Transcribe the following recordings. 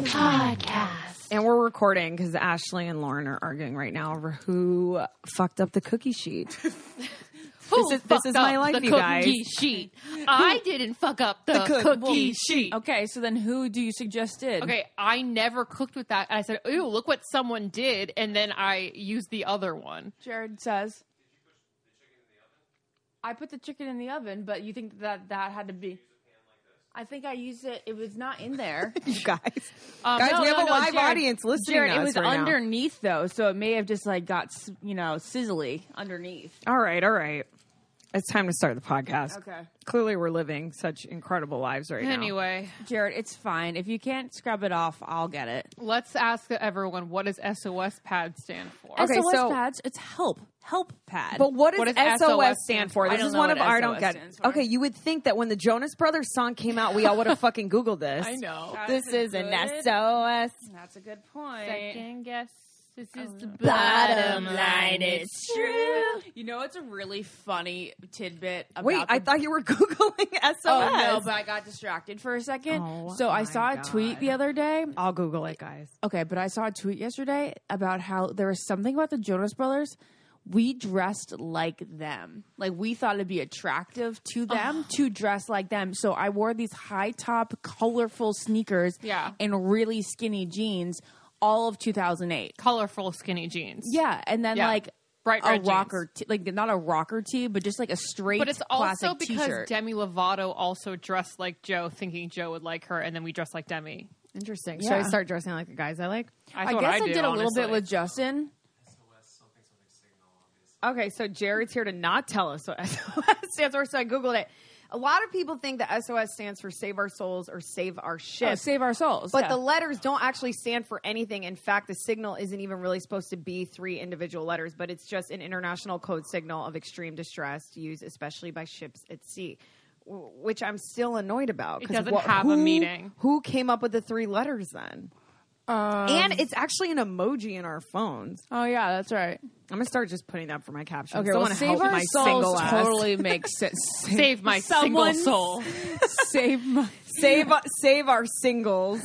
Podcast. And we're recording because Ashley and Lauren are arguing right now over who fucked up the cookie sheet. This is my life, you guys. The cookie sheet. I didn't fuck up the cookie sheet. Okay, so then who do you suggest did? Okay, I never cooked with that. I said, "Ooh, look what someone did," and then I used the other one. Jared says, I put the chicken in the oven, but you think that had to be... I think I used it. It was not in there. You guys. We have a live audience listening Jared, to us it was right underneath, though, so it may have just, like, got, sizzly underneath. All right. It's time to start the podcast. Okay. Clearly, we're living such incredible lives right now. Anyway, Jared, it's fine. If you can't scrub it off, I'll get it. let's ask everyone, what does SOS pad stand for? Okay, SOS so- pads, it's help pad. But what What does does SOS SOS stand for? I This don't is know one of what our SOS don't get. stands for. Okay, you would think that when the Jonas Brothers song came out, we all would have fucking Googled this. I know. This is an SOS. That's a good point. Second guess. This is the Bottom line. it's true. You know, it's a really funny tidbit about Wait, I thought you were Googling SOS. Oh, no, but I got distracted for a second. Oh, so I my saw a tweet God. the other day. I'll Google it, guys. Okay, but I saw a tweet yesterday about how there was something about the Jonas Brothers. We dressed like them. Like, we thought it'd be attractive to them to dress like them. So I wore these high-top, colorful sneakers and really skinny jeans all of 2008. Colorful skinny jeans. Yeah, and then, like, bright a red rocker tee, like not a rocker tee, but just like a straight But it's also classic because t-shirt. Demi Lovato also dressed like Joe, thinking Joe would like her, and then we dressed like Demi. Interesting. Yeah. Should I start dressing like the guys I like? I guess I did a little bit with Justin. Okay, so Jared's here to not tell us what SOS stands for, so I Googled it. A lot of people think that SOS stands for Save Our Souls or Save Our Ship. Oh, save our souls. But the letters don't actually stand for anything. In fact, the signal isn't even really supposed to be 3 individual letters, but it's just an international code signal of extreme distress used especially by ships at sea, which I'm still annoyed about. It doesn't have a meaning. Who came up with the 3 letters then? And it's actually an emoji in our phones. Oh, yeah, that's right. I'm going to start just putting that for my captions. Okay, Someone well, Save help Our my single Souls ass. totally makes sense. Save my single soul. Save my... Save our singles.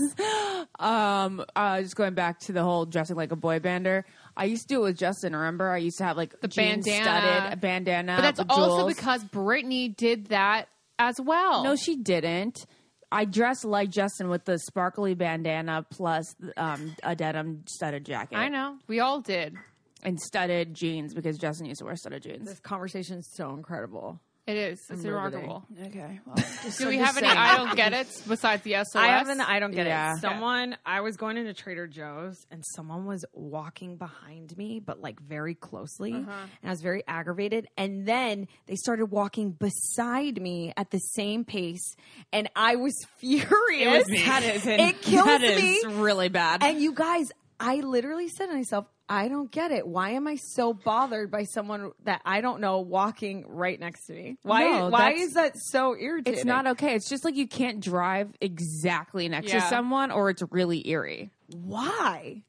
Just going back to the whole dressing like a boy bander. I used to do it with Justin, remember? I used to have like The jeans bandana. studded, a bandana. But that's with also jewels. because Britney did that as well. No, she didn't. I dressed like Justin with the sparkly bandana plus a denim studded jacket. I know. We all did. And studded jeans because Justin used to wear studded jeans. This conversation is so incredible. It is. It's remarkable. Okay. Well, Do we have any I don't get it besides the SOS? I have an I don't get Yeah. it. I was going into Trader Joe's and someone was walking behind me, but like very closely. And I was very aggravated. And then they started walking beside me at the same pace. And I was furious. It kills me. really bad. And you guys, I literally said to myself, I don't get it. Why am I so bothered by someone that I don't know walking right next to me? Why is that so irritating? It's not okay. It's just like you can't drive exactly next to someone or it's really eerie. Why?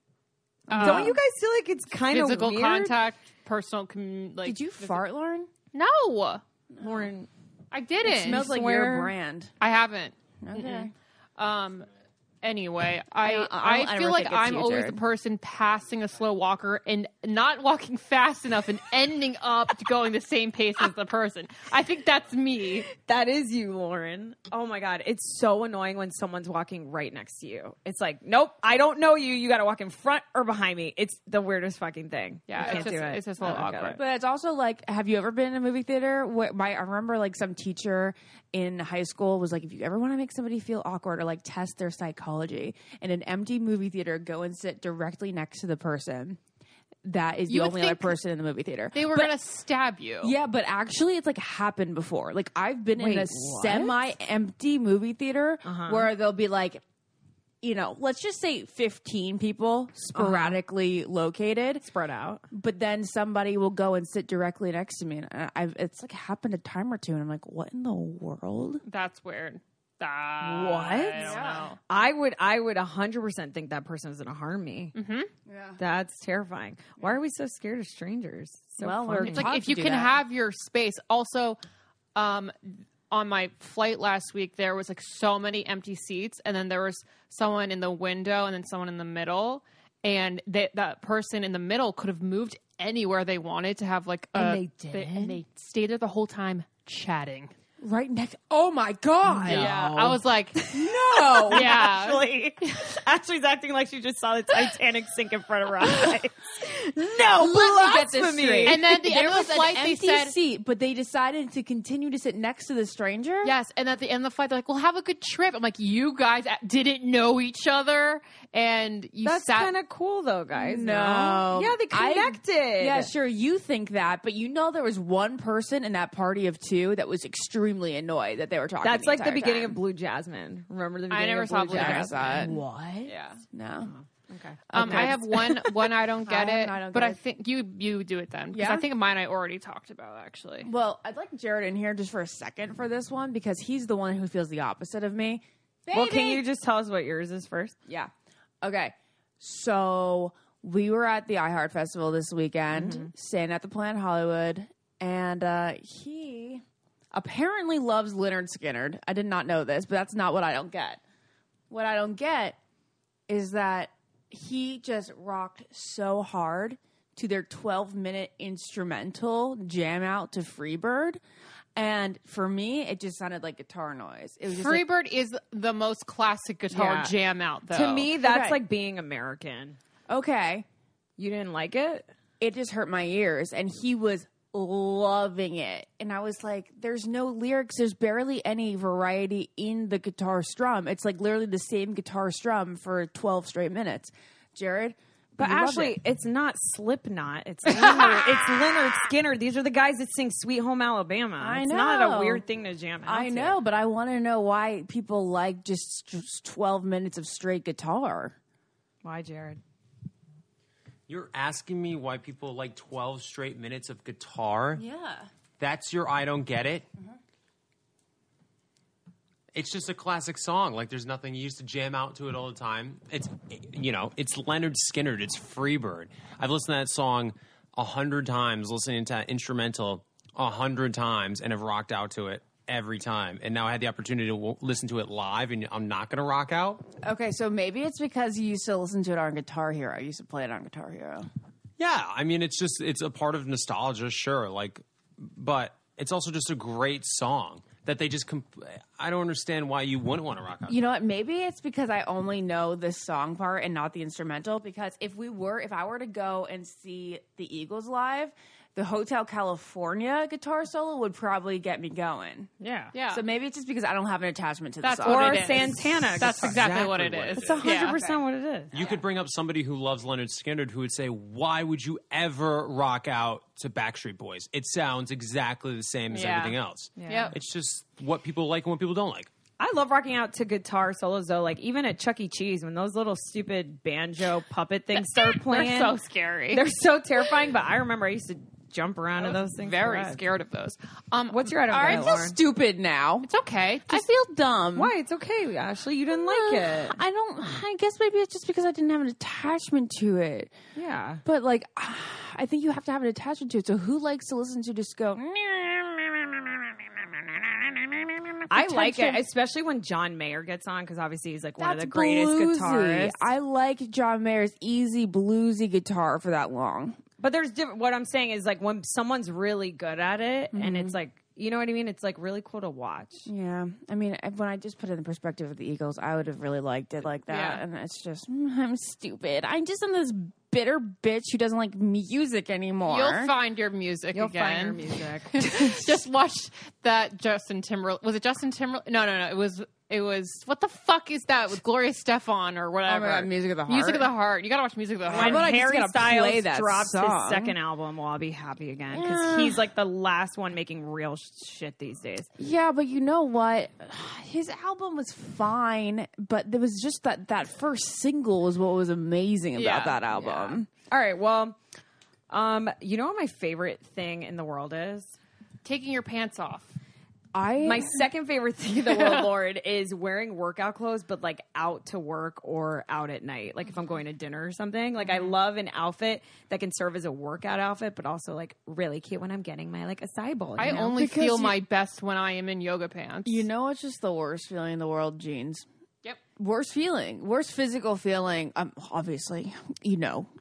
Don't you guys feel like it's kind of physical weird? contact, personal Did you fart, Lauren? No. Lauren, I didn't. It smells like your brand. I haven't. Okay. Anyway, I I feel ever like think it's I'm you, always Jared. the person passing a slow walker and not walking fast enough and ending up going the same pace as the person. I think that's me. that is you, Lauren. Oh my God. It's so annoying when someone's walking right next to you. It's like, nope, I don't know you. You got to walk in front or behind me. It's the weirdest fucking thing. Yeah, I can't do it. it's just a little I don't get awkward. it. But it's also like, have you ever been in a movie theater? I remember like some teacher in high school was like, if you ever want to make somebody feel awkward or like test their psychology in an empty movie theater, go and sit directly next to the person that is the You would only other think person in the movie theater. They were going to stab you. Yeah, but actually it's like happened before. Like I've been in a what? semi-empty movie theater where they'll be like, let's just say 15 people sporadically located. Spread out. But then somebody will go and sit directly next to me. And it's like happened a time or two. And I'm like, what in the world? That's weird. What? I don't know. I would 100% think that person is going to harm me. Yeah. That's terrifying. Why are we so scared of strangers? So Well, we're funny. It's like Taught if to you do can that. have your space. Also, on my flight last week, there was like so many empty seats, and then there was someone in the window and then someone in the middle, and that person in the middle could have moved anywhere they wanted to have like and they did, and they stayed there the whole time chatting. Right next. Oh my God. No. Yeah, I was like, no. yeah. Ashley's acting like she just saw the Titanic sink in front of her eyes. No, Let me get this blasphemy. straight. And then the There end of the was flight, an they empty said, seat, but they decided to continue to sit next to the stranger. yes. And at the end of the flight, they're like, well, have a good trip. I'm like, you guys didn't know each other, and you That's sat. kind of cool, though, guys. No. Yeah, they connected. Yeah, sure. You think that, but you know there was one person in that party of two that was extremely annoyed that they were talking. That's like the entire beginning time. of Blue Jasmine. Remember the beginning I never of saw Blue Blue Jasmine? Jasmine. What? Yeah. No. Okay. I have one I don't get it, I don't but get I it. think you do it then. Because Yeah? I think mine I already talked about, actually. Well, I'd like Jared in here just for a second for this one because he's the one who feels the opposite of me. Well, can Baby! you just tell us what yours is first? Yeah. Okay. So we were at the iHeart Festival this weekend, staying at the Planet Hollywood, and he apparently loves Leonard Skinner. I did not know this, but that's not what I don't get. What I don't get is that he just rocked so hard to their 12-minute instrumental jam out to Freebird. And for me, it just sounded like guitar noise. It was just like, Freebird is the most classic guitar Yeah. jam out, though. To me, that's Okay. like being American. okay, You didn't like it? it just hurt my ears. And he was loving it. And I was like, there's no lyrics. There's barely any variety in the guitar strum. It's like literally the same guitar strum for 12 straight minutes. Jared? But you loved Ashley, it. it's not Slipknot. It's Leonard Skinner. These are the guys that sing Sweet Home Alabama. I It's not a know. weird thing to jam out I to. know, but I want to know why people like just 12 minutes of straight guitar. Why, Jared? You're asking me why people like 12 straight minutes of guitar? Yeah. That's your I don't get it? It's just a classic song. Like, there's nothing. You used to jam out to it all the time. It's, it's Leonard Skinner. It's Freebird. I've listened to that song 100 times, listening to that instrumental 100 times, and have rocked out to it every time. And now I had the opportunity to listen to it live, and I'm not going to rock out. Okay, so maybe it's because you used to listen to it on Guitar Hero. I used to play it on Guitar Hero. Yeah, I mean, it's a part of nostalgia, sure. Like, but it's also just a great song that they just. I don't understand why you wouldn't want to rock out. You know what? Maybe it's because I only know this song part and not the instrumental. Because if I were to go and see the Eagles live, the Hotel California guitar solo would probably get me going. Yeah. Yeah. So maybe it's just because I don't have an attachment to That's the song. what Or it is. Santana. That's guitar. exactly what it Exactly is. It's 100% Yeah. what it is. You could bring up somebody who loves Leonard Skinner who would say, "Why would you ever rock out to Backstreet Boys? It sounds exactly the same as Yeah. everything else." Yep. It's just what people like and what people don't like. I love rocking out to guitar solos, though. Like, even at Chuck E. Cheese, when those little stupid banjo puppet things start playing. They're so scary. They're so terrifying, but I remember I used to jump around to those things. very forever. scared of those. What's your item? All right, I feel stupid now. It's okay. I feel dumb. Why? It's okay, Ashley. You didn't like it. I guess maybe it's just because I didn't have an attachment to it. Yeah. But like, I think you have to have an attachment to it. So who likes to listen to just go? I like it, Potential- especially when John Mayer gets on, because obviously he's like one of That's the greatest bluesy. guitarists. I like John Mayer's easy bluesy guitar for that long. But there's different. What I'm saying is, like, when someone's really good at it, and Mm-hmm. it's like, you know what I mean? It's like really cool to watch. Yeah, I mean, when I just put it in the perspective of the Eagles, I would have really liked it like that. Yeah. And it's just, I'm stupid. I'm just this bitter bitch who doesn't like music anymore. You'll find your music You'll again. find your music. Just watched that Justin Timberlake. Was it Justin Timberlake? No. It was what the fuck is that with Gloria Estefan or whatever? God, Music of the Heart? Music of the Heart. You gotta watch Music of the Heart. When about I just Harry gotta play Styles that drops song? his second album, well, I'll be happy again, because he's like the last one making real shit these days. Yeah, but you know what? His album was fine, but there was just that first single was what was amazing about Yeah. that album. All right, well, you know what my favorite thing in the world is? Taking your pants off. My second favorite thing in the world, Lauren, is wearing workout clothes, but like out to work or out at night. Like if I'm going to dinner or something. Like I love an outfit that can serve as a workout outfit, but also like really cute when I'm getting my like acai bowl. I only feel my best when I am in yoga pants. You know what's just the worst feeling in the world? Jeans. Yep. Worst physical feeling, obviously,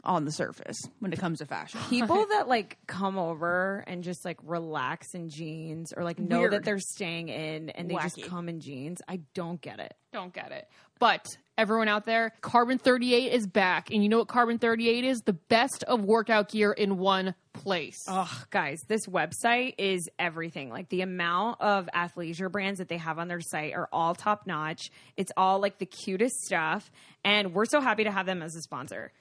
on the surface when it comes to fashion. People that like come over and just like relax in jeans or like know that they're staying in and they just come in jeans. I don't get it. Don't get it. But everyone out there, Carbon 38 is back. And you know what Carbon 38 is? The best of workout gear in one place. Oh, guys, this website is everything. Like the amount of athleisure brands that they have on their site are all top notch. It's all like the cutest stuff. And we're so happy to have them as a sponsor.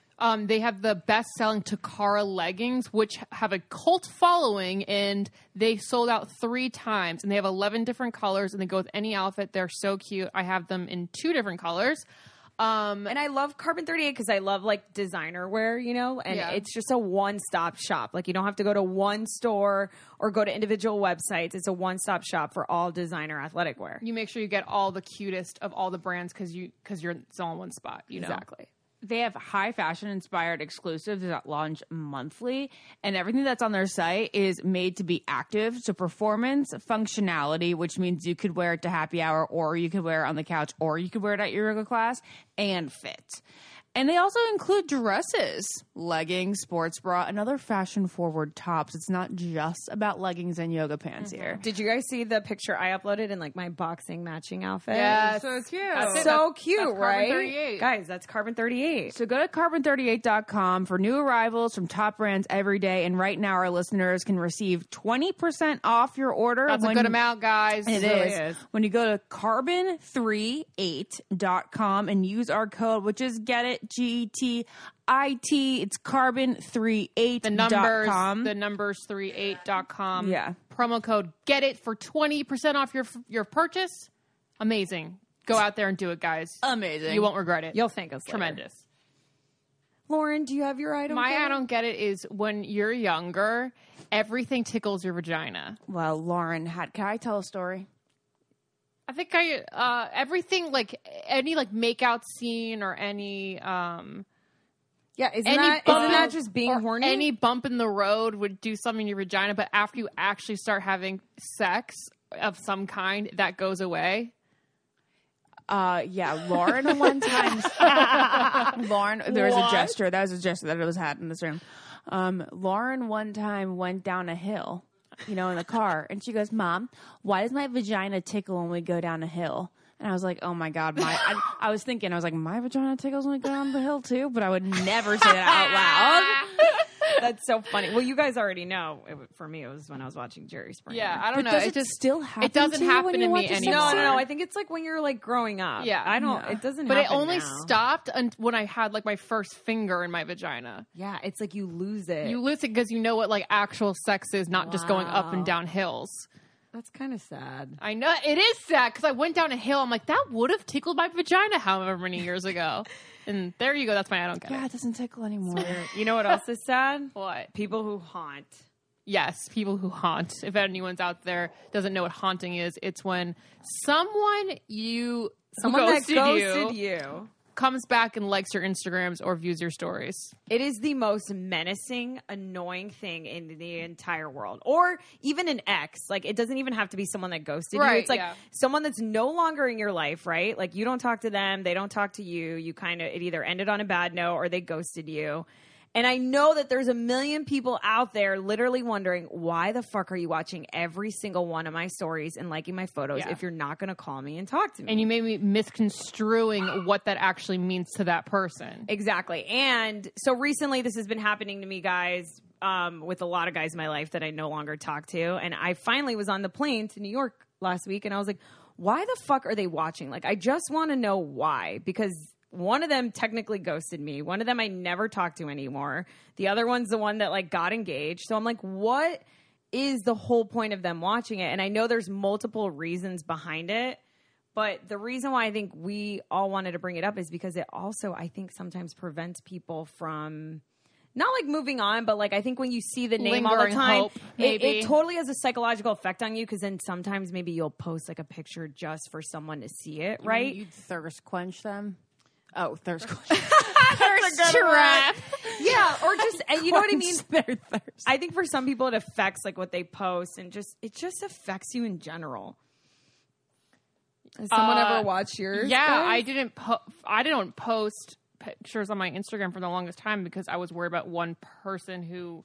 They have the best-selling Takara leggings, which have a cult following, and they sold out 3 times. And they have 11 different colors, and they go with any outfit. They're so cute. I have them in 2 different colors. And I love Carbon 38 because I love like designer wear, and it's just a one-stop shop. Like you don't have to go to one store or go to individual websites. It's a one-stop shop for all designer athletic wear. You make sure you get all the cutest of all the brands because it's all in one spot. Exactly. They have high fashion inspired exclusives that launch monthly, and everything that's on their site is made to be active. So performance, functionality, which means you could wear it to happy hour, or you could wear it on the couch, or you could wear it at your yoga class, and fit. And they also include dresses, leggings, sports bra, and other fashion-forward tops. It's not just about leggings and yoga pants here. Did you guys see the picture I uploaded in like my boxing matching outfit? Yeah, So cute. So cute, that's right? Carbon 38. Guys, that's Carbon 38. So go to carbon38.com for new arrivals from top brands every day. And right now, our listeners can receive 20% off your order. That's a good amount, guys. It really is. When you go to carbon38.com and use our code, which is get it, GETIT. It's carbon38.com. The numbers 38.com. Yeah. Promo code get it for 20% off your purchase. Amazing. Go out there and do it, guys. Amazing. You won't regret it. You'll thank us later. Tremendous. Lauren, do you have your I don't My get I it? don't get it is when you're younger, everything tickles your vagina. Well, Lauren, can I tell a story? I think everything like any like makeout scene or any Yeah, isn't any that bump just being or horny? any bump in the road would do something in your vagina, but after you actually start having sex of some kind, that goes away. Yeah, Lauren one time. Lauren, there was a gesture. That was a gesture that was had in this room. Lauren one time went down a hill, in the car, and she goes, "Mom, why does my vagina tickle when we go down a hill?" And I was like, "Oh my God!" I was thinking, my vagina tickles when we go down the hill too, but I would never say that out loud. That's so funny. Well, you guys already know. For me, it was when I was watching Jerry Springer. Yeah, I don't know. Does it just still happen? It doesn't to you happen when to you me watch a sex anymore. No. scene? I think it's like when you're like growing up. Yeah. I don't. It doesn't. But it happen only now. stopped when I had like my first finger in my vagina. Yeah, it's like you lose it. You lose it because you know what like actual sex is, not just going up and down hills. That's kind of sad. I know it is sad because I went down a hill. I'm like, that would have tickled my vagina however many years ago. And there you go. That's my I don't get Yeah, it. it doesn't tickle anymore. You know what else is sad? What? People who haunt. Yes, people who haunt. If anyone's out there doesn't know what haunting is, it's when someone who ghosted you comes back and likes your Instagrams or views your stories. It is the most menacing, annoying thing in the entire world. Or even an ex. Like, it doesn't even have to be someone that ghosted you. Right, It's like yeah. someone that's no longer in your life, right? Like, you don't talk to them. They don't talk to you. It either ended on a bad note or they ghosted you. And I know that there's a million people out there literally wondering, why the fuck are you watching every single one of my stories and liking my photos if you're not going to call me and talk to me? And you may be misconstruing what that actually means to that person. Exactly. And so recently this has been happening to me, guys, with a lot of guys in my life that I no longer talk to. And I finally was on the plane to New York last week and I was like, why the fuck are they watching? Like, I just want to know why, because one of them technically ghosted me. One of them I never talk to anymore. The other one's the one that like got engaged. So I'm like, what is the whole point of them watching it? And I know there's multiple reasons behind it. But the reason why I think we all wanted to bring it up is because it also, I think, sometimes prevents people from not like moving on, but like I think when you see the name all the Lingering time, hope, it maybe. totally has a psychological effect on you because then sometimes maybe you'll post like a picture just for someone to see it, right? You'd thirst quench them. Oh, thirst quench. Thirst trap. Yeah, or just and you know what I mean? Their thirst. I think for some people it affects like what they post and it just affects you in general. Has someone ever watched yours? Yeah, guys? I didn't post pictures on my Instagram for the longest time because I was worried about one person who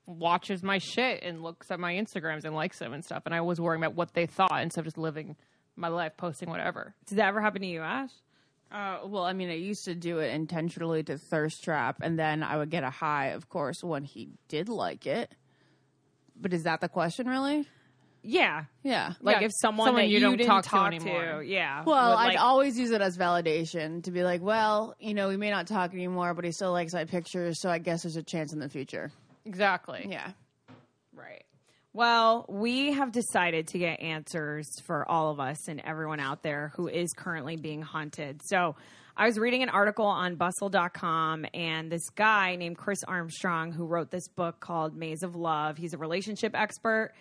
watches my shit and looks at my Instagrams and likes them and stuff, and I was worrying about what they thought instead of just living my life posting whatever. Did that ever happen to you, Ash? Well, I mean, I used to do it intentionally to thirst trap, and then I would get a high, of course, when he did like it. But is that the question, really? Yeah. Yeah. Like Yeah, if someone that you don't didn't talk talk to anymore. yeah. Well, would, I'd like, always use it as validation to be like, well, we may not talk anymore, but he still likes my pictures, so I guess there's a chance in the future. Exactly. Yeah. Right. Well, we have decided to get answers for all of us and everyone out there who is currently being haunted. So I was reading an article on bustle.com, and this guy named Chris Armstrong, who wrote this book called Maze of Love, he's a relationship expert,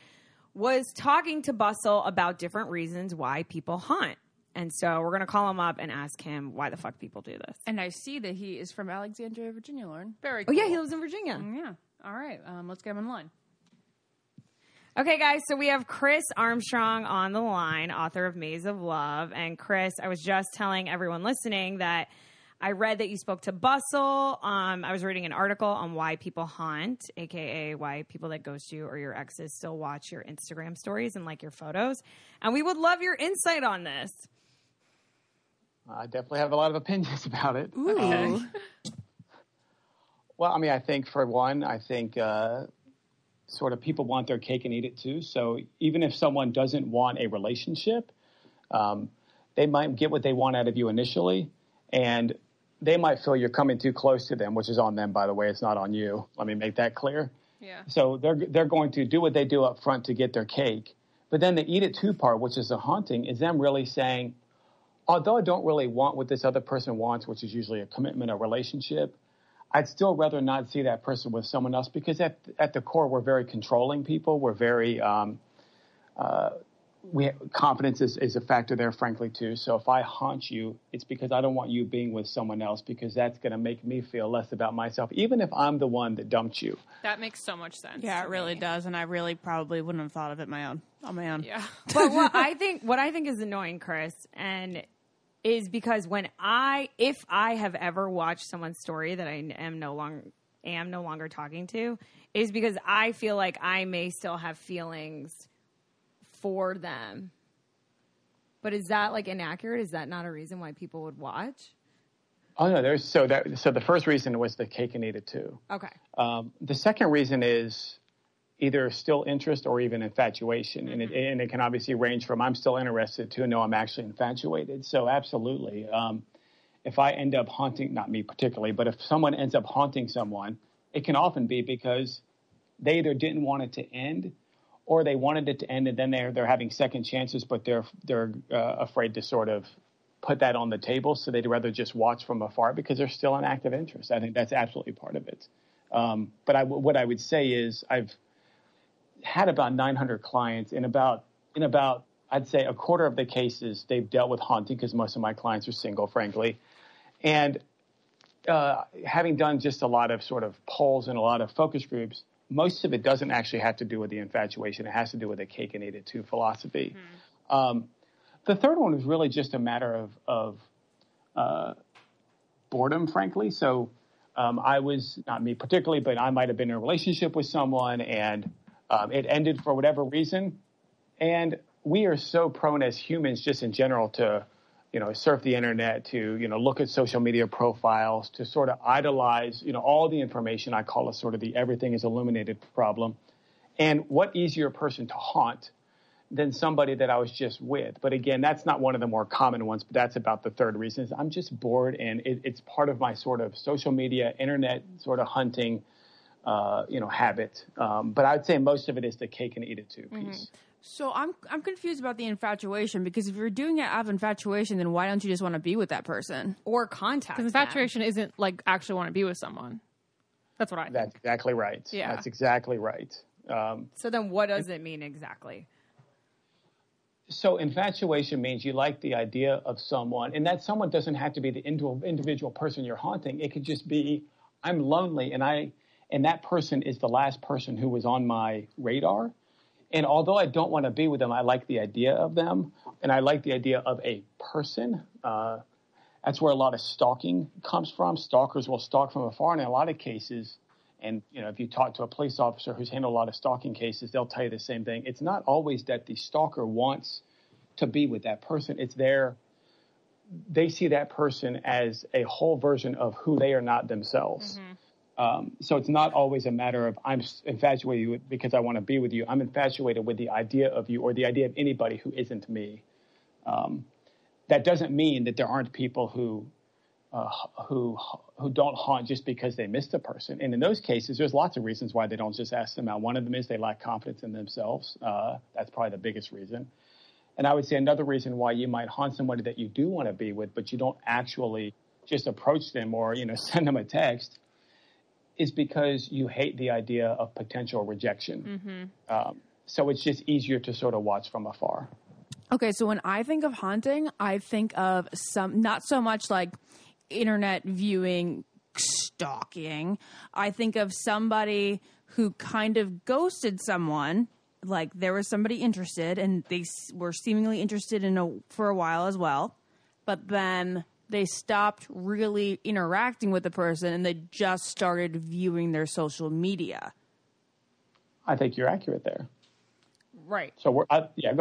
was talking to Bustle about different reasons why people haunt. And so we're going to call him up and ask him why the fuck people do this. And I see that he is from Alexandria, Virginia, Lauren. Very Oh, cool. yeah, he lives in Virginia. Yeah. All right. Let's get him in line. Okay, guys, so we have Chris Armstrong on the line, author of Maze of Love. And Chris, I was just telling everyone listening that I read that you spoke to Bustle. I was reading an article on why people haunt, a.k.a. why people that ghost you or your exes still watch your Instagram stories and like your photos. And we would love your insight on this. I definitely have a lot of opinions about it. Ooh. Well, I mean, I think for one, sort of people want their cake and eat it too. So even if someone doesn't want a relationship, they might get what they want out of you initially, and they might feel you're coming too close to them, which is on them, by the way. It's not on you. Let me make that clear. Yeah. So they're going to do what they do up front to get their cake. But then the eat it too part, which is a haunting, is them really saying, although I don't really want what this other person wants, which is usually a commitment, a relationship, I'd still rather not see that person with someone else, because at the core, we're very controlling people. We're very confidence is a factor there, frankly, too. So if I haunt you, it's because I don't want you being with someone else, because that's going to make me feel less about myself, even if I'm the one that dumped you. That makes so much sense. Yeah, to it really me. does, and I really probably wouldn't have thought of it on my own. Yeah. But what I think is annoying, Chris, and is because if I have ever watched someone's story that I am no longer talking to, is because I feel like I may still have feelings for them. But is that like inaccurate? Is that not a reason why people would watch? Oh no, so the first reason was the cake and eat it too. Okay. The second reason is either still interest or even infatuation. Mm-hmm. And it can obviously range from I'm still interested to no, I'm actually infatuated. So absolutely. If I end up haunting, not me particularly, but if someone ends up haunting someone, it can often be because they either didn't want it to end, or they wanted it to end and then they're having second chances, but they're afraid to sort of put that on the table. So they'd rather just watch from afar because there's still an active interest. I think that's absolutely part of it. But what I would say is I've had about 900 clients. In about I'd say a quarter of the cases they've dealt with haunting, because most of my clients are single, frankly. And having done just a lot of sort of polls and a lot of focus groups, most of it doesn't actually have to do with the infatuation. It has to do with the cake and eat it too philosophy. Mm-hmm. The third one is really just a matter of boredom, frankly. So I was, not me particularly, but I might have been in a relationship with someone and it ended for whatever reason. And we are so prone as humans just in general to, surf the internet, to, look at social media profiles, to sort of idolize, all the information. I call it sort of the everything is illuminated problem. And what easier person to haunt than somebody that I was just with? But again, that's not one of the more common ones, but that's about the third reason. Is I'm just bored, and it's part of my sort of social media, internet sort of hunting, habit. But I'd say most of it is the cake and eat it too piece. Mm-hmm. So I'm confused about the infatuation, because if you're doing it out of infatuation, then why don't you just want to be with that person or contact? Because infatuation isn't like actually want to be with someone. That's what I think. That's exactly right. Yeah. That's exactly right. So then what does it mean exactly? So infatuation means you like the idea of someone, and that someone doesn't have to be the individual person you're haunting. It could just be, I'm lonely, and that person is the last person who was on my radar. And although I don't want to be with them, I like the idea of them, and I like the idea of a person. That's where a lot of stalking comes from. Stalkers will stalk from afar, and in a lot of cases, and if you talk to a police officer who's handled a lot of stalking cases, they'll tell you the same thing. It's not always that the stalker wants to be with that person. It's they see that person as a whole version of who they are not themselves. So it's not always a matter of I'm infatuated with because I want to be with you. I'm infatuated with the idea of you or the idea of anybody who isn't me. That doesn't mean that there aren't people who don't haunt just because they missed a person. And in those cases, there's lots of reasons why they don't just ask them out. One of them is they lack confidence in themselves. That's probably the biggest reason. And I would say another reason why you might haunt somebody that you do want to be with, but you don't actually just approach them or, send them a text, is because you hate the idea of potential rejection. So it's just easier to sort of watch from afar. Okay, so when I think of haunting, I think of not so much like internet viewing, stalking. I think of somebody who kind of ghosted someone, like there was somebody interested and they were seemingly interested for a while as well, but then they stopped really interacting with the person and they just started viewing their social media. I think you're accurate there. Right. So go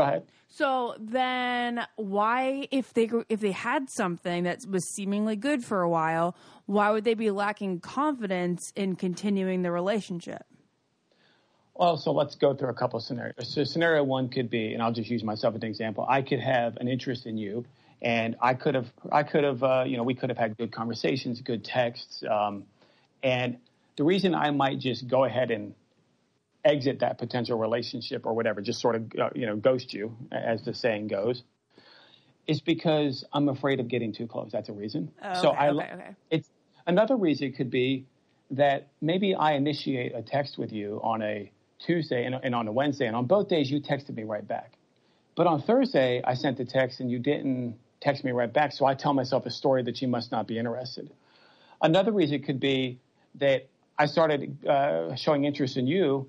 ahead. So then why, if they had something that was seemingly good for a while, why would they be lacking confidence in continuing the relationship? Well, so let's go through a couple of scenarios. So scenario one could be, and I'll just use myself as an example. I could have an interest in you, and we could have had good conversations, good texts, and the reason I might just go ahead and exit that potential relationship or whatever, just sort of, ghost you, as the saying goes, is because I'm afraid of getting too close. That's a reason. Okay. It's another reason could be that maybe I initiate a text with you on a Tuesday and on a Wednesday, and on both days you texted me right back. But on Thursday, I sent the text and you didn't text me right back, so I tell myself a story that you must not be interested. Another reason could be that I started showing interest in you,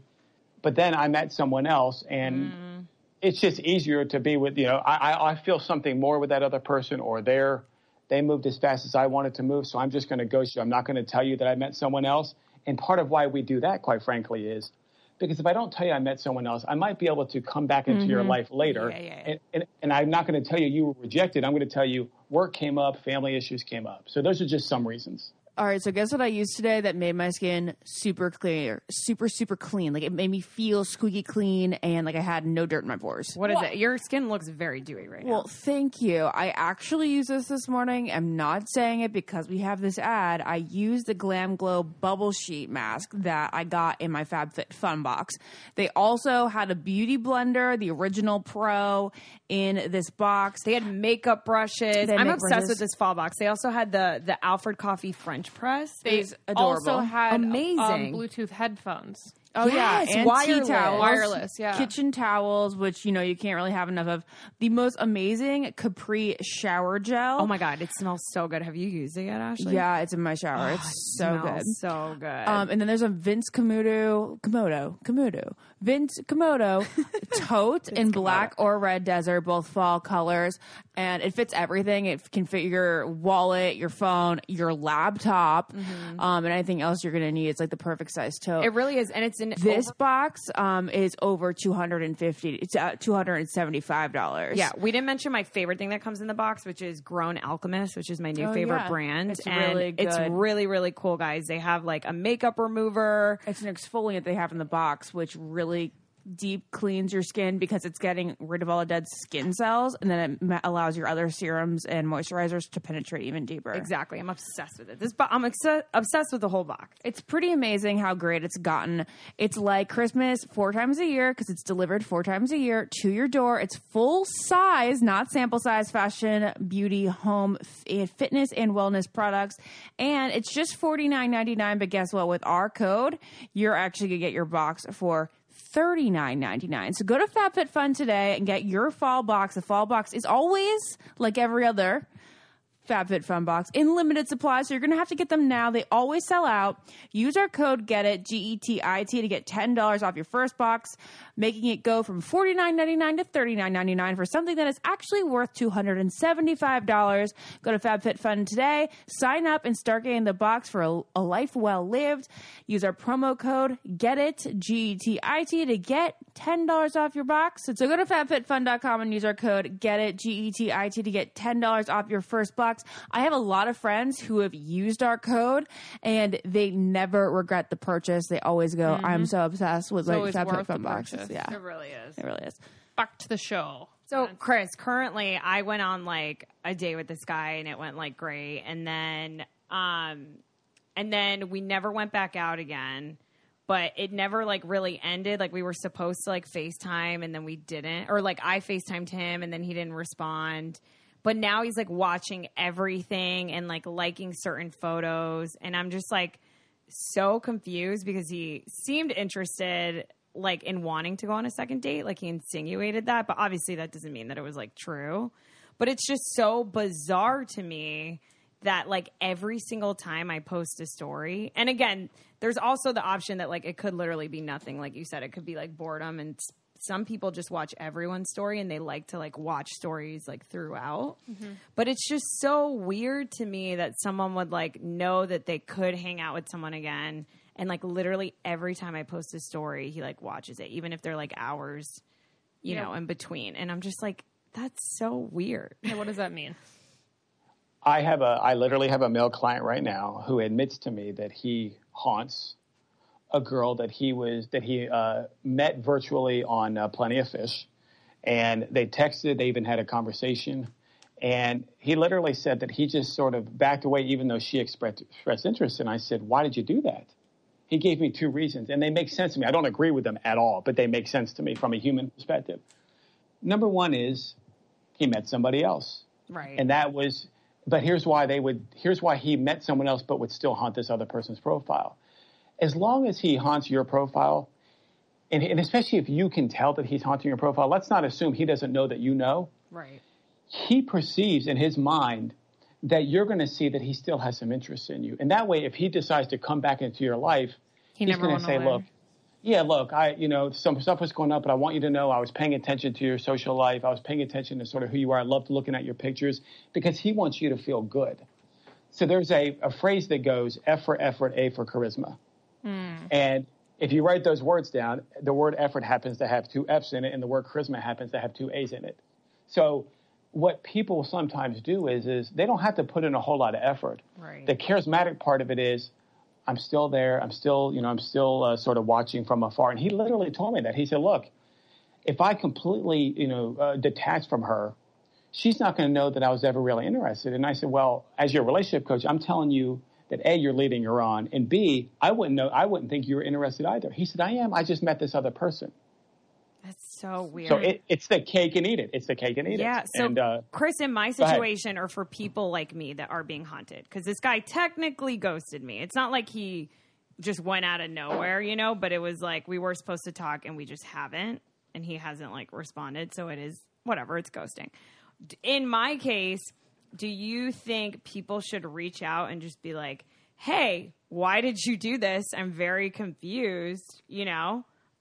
but then I met someone else, and it's just easier to be with, I feel something more with that other person, or they moved as fast as I wanted to move, so I'm just going to ghost you. I'm not going to tell you that I met someone else. And part of why we do that, quite frankly, is because if I don't tell you I met someone else, I might be able to come back into your life later. And I'm not going to tell you you were rejected. I'm going to tell you work came up, family issues came up. So those are just some reasons. All right, so guess what I used today that made my skin super clear, super clean. Like it made me feel squeaky clean and like I had no dirt in my pores. What is it? Your skin looks very dewy right now. Well, thank you. I actually used this morning. I'm not saying it because we have this ad. I used the Glam Glow bubble sheet mask that I got in my FabFitFun box. They also had a beauty blender, the original Pro, in this box. They had makeup brushes. I'm obsessed with this fall box. They also had the Alfred Coffee French press. They adorable. also had amazing Bluetooth headphones. Oh, yes, yeah, and wireless. tea towels. Wireless, yeah. Kitchen towels, which, you can't really have enough of. The most amazing Capri shower gel. Oh, my God. It smells so good. Have you used it yet, Ashley? Yeah, it's in my shower. It's so good. So good. And then there's a Vince Komodo tote in black or red desert, both fall colors. And it fits everything. It can fit your wallet, your phone, your laptop, and anything else you're going to need. It's like the perfect size tote. It really is. And it's in this box is over $250. It's $275. Yeah, we didn't mention my favorite thing that comes in the box, which is Grown Alchemist, which is my new favorite brand. It's and really good. It's really, really cool, guys. They have like a makeup remover. It's an exfoliant they have in the box, which really deep cleans your skin because it's getting rid of all the dead skin cells, and then it allows your other serums and moisturizers to penetrate even deeper. Exactly. I'm obsessed with it. I'm obsessed with the whole box. It's pretty amazing how great it's gotten. It's like Christmas 4 times a year because it's delivered 4 times a year to your door. It's full size, not sample size, fashion, beauty, home, fitness, and wellness products. And it's just $49.99. But guess what? With our code, you're actually going to get your box for $39.99. So go to FabFitFun today and get your fall box. The fall box is always like every other FabFitFun box in limited supply, so you're going to have to get them now. They always sell out. Use our code GETIT, GETIT, to get $10 off your first box, making it go from $49.99 to $39.99 for something that is actually worth $275. Go to FabFitFun today, sign up, and start getting the box for a life well lived. Use our promo code GETIT, GETIT, to get $10 off your box. So go to FabFitFun.com and use our code GETIT, GETIT, to get $10 off your first box. I have a lot of friends who have used our code and they never regret the purchase. They always go, I'm so obsessed with like FabFitFun boxes. Yeah, It really is. it really is. Back to the show. So, Chris, currently I went on like a date with this guy and it went like great. And then we never went back out again, but it never like really ended. Like we were supposed to like FaceTime and then we didn't, or like I FaceTimed him and then he didn't respond. But now he's like watching everything and like liking certain photos. And I'm just like so confused because he seemed interested like in wanting to go on a second date. Like he insinuated that, but obviously that doesn't mean that it was like true. But it's just so bizarre to me that like every single time I post a story, and again, there's also the option that like it could literally be nothing. Like you said, it could be like boredom, and some people just watch everyone's story and they like to like watch stories like throughout. But it's just so weird to me that someone would like know that they could hang out with someone again. And like literally every time I post a story, he like watches it, even if they're like hours, you know, in between. And I'm just like, that's so weird. Yeah, what does that mean? I literally have a male client right now who admits to me that he haunts a girl that he met virtually on Plenty of Fish, and they texted. They even had a conversation, and he literally said that he just sort of backed away, even though she expressed interest. And I said, "Why did you do that?" He gave me 2 reasons, and they make sense to me. I don't agree with them at all, but they make sense to me from a human perspective. Number one is he met somebody else, Right. and that was. But here's why he met someone else, but would still haunt this other person's profile. As long as he haunts your profile, and especially if you can tell that he's haunting your profile, let's not assume he doesn't know that you know. Right. He perceives in his mind that you're going to see that he still has some interest in you. And that way, if he decides to come back into your life, he's going to say, look, some stuff was going up, but I want you to know I was paying attention to your social life. I was paying attention to sort of who you are. I loved looking at your pictures, because he wants you to feel good. So there's a phrase that goes F for effort, A for charisma. And if you write those words down, the word effort happens to have 2 F's in it, and the word charisma happens to have 2 A's in it. So what people sometimes do is they don't have to put in a whole lot of effort. Right. The charismatic part of it is, I'm still there. I'm still sort of watching from afar. And he literally told me that. He said, look, if I completely, detach from her, she's not going to know that I was ever really interested. And I said, well, as your relationship coach, I'm telling you that A, you're leading her on, and B, I wouldn't think you were interested either. He said, I am. I just met this other person. That's so weird. So it's the cake and eat it. It's the cake and eat it. Yeah. So, and, Chris, in my situation, or for people like me that are being haunted, because this guy technically ghosted me. It's not like he just went out of nowhere, but it was like we were supposed to talk and we just haven't, and he hasn't like responded. So it is whatever. It's ghosting. In my case, do you think people should reach out and just be like, hey, why did you do this? I'm very confused,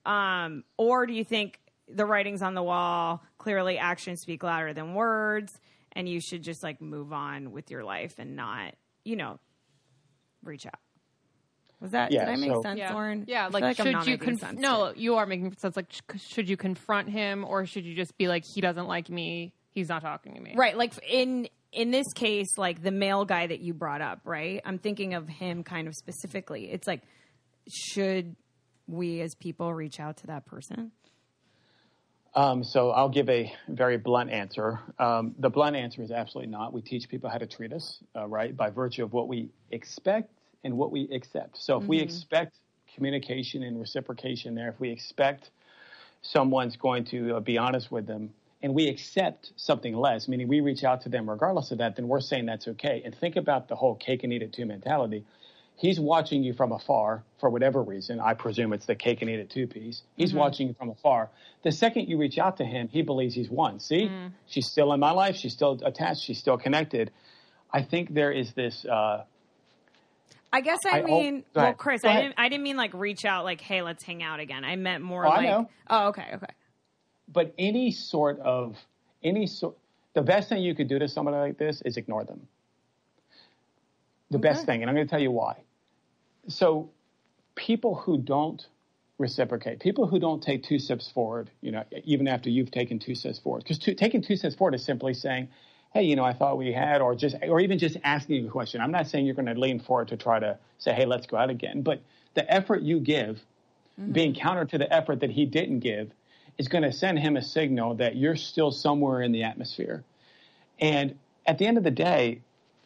Or do you think the writing's on the wall, clearly actions speak louder than words, and you should just like move on with your life and not, reach out? Was that, did I make sense, Lauren? Yeah, I feel like I'm not should you making sense no, you are making sense. Like, should you confront him, or should you just be like, he doesn't like me, he's not talking to me? Right, like in this case, like the male guy that you brought up, right? I'm thinking of him kind of specifically. It's like, should we as people reach out to that person? So I'll give a very blunt answer. The blunt answer is absolutely not. We teach people how to treat us, right, by virtue of what we expect and what we accept. So if we expect communication and reciprocation there, if we expect someone's going to be honest with them, and we accept something less, meaning we reach out to them regardless of that, then we're saying that's okay. And think about the whole cake and eat it too mentality. He's watching you from afar for whatever reason. I presume it's the cake and eat it too piece. He's watching you from afar. The second you reach out to him, he believes he's won. See, she's still in my life. She's still attached. She's still connected. I think there is this. I guess well, Chris, I didn't mean like reach out, like, hey, let's hang out again. I meant more like, I know. Oh, okay. But the best thing you could do to somebody like this is ignore them. The best thing, and I'm going to tell you why. So people who don't reciprocate, people who don't take 2 steps forward, even after you've taken 2 steps forward, because taking 2 steps forward is simply saying, hey, I thought we had, or even just asking a question. I'm not saying you're going to lean forward to try to say, hey, let's go out again. But the effort you give, being counter to the effort that he didn't give, is going to send him a signal that you're still somewhere in the atmosphere. And at the end of the day,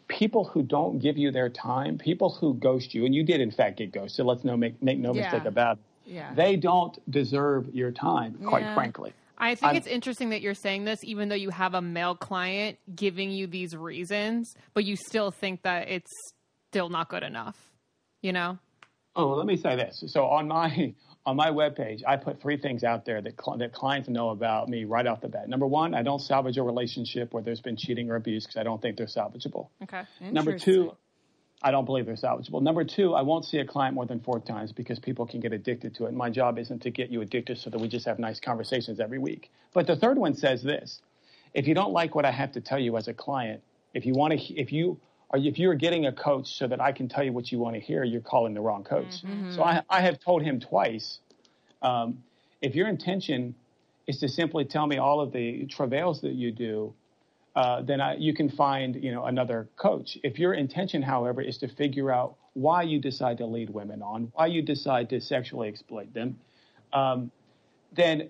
people who don't give you their time, people who ghost you, and you did in fact get ghosted, let's make no mistake about it, they don't deserve your time, quite frankly. I think it's interesting that you're saying this, even though you have a male client giving you these reasons, but you still think that it's still not good enough, Oh, well, let me say this. So on my webpage, I put 3 things out there that clients know about me right off the bat. Number 1, I don't salvage a relationship where there's been cheating or abuse because I don't think they're salvageable. Okay. Number 2, I don't believe they're salvageable. Number 2, I won't see a client more than 4 times because people can get addicted to it. And my job isn't to get you addicted so that we just have nice conversations every week. But the third one says this: if you don't like what I have to tell you as a client, if you're getting a coach so that I can tell you what you want to hear, you're calling the wrong coach. So I have told him twice, if your intention is to simply tell me all of the travails that you do, then you can find, another coach. If your intention, however, is to figure out why you decide to lead women on, why you decide to sexually exploit them, then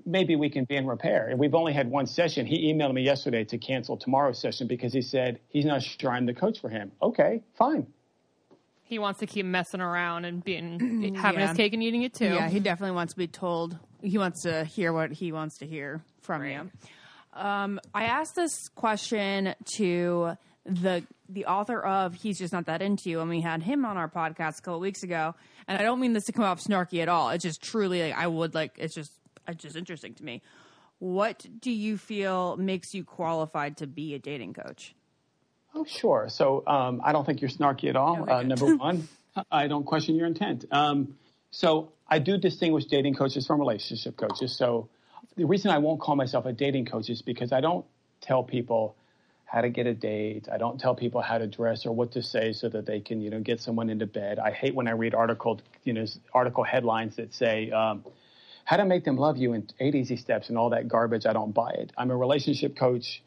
maybe we can be in repair. And we've only had 1 session. He emailed me yesterday to cancel tomorrow's session because he said he's not sure I'm the coach for him. Okay, fine. He wants to keep messing around and having his cake and eating it too. Yeah, he definitely wants to be told. He wants to hear what he wants to hear from you. I asked this question to the author of He's Just Not That Into You, and we had him on our podcast a couple weeks ago. And I don't mean this to come off snarky at all. It's just truly it's just interesting to me. What do you feel makes you qualified to be a dating coach? Oh, sure. So I don't think you're snarky at all. Number 1, I don't question your intent. So I do distinguish dating coaches from relationship coaches. So the reason I won't call myself a dating coach is because I don't tell people how to get a date. I don't tell people how to dress or what to say so that they can, get someone into bed. I hate when I read article headlines that say, how to make them love you in 8 easy steps and all that garbage. I don't buy it. I'm a relationship coach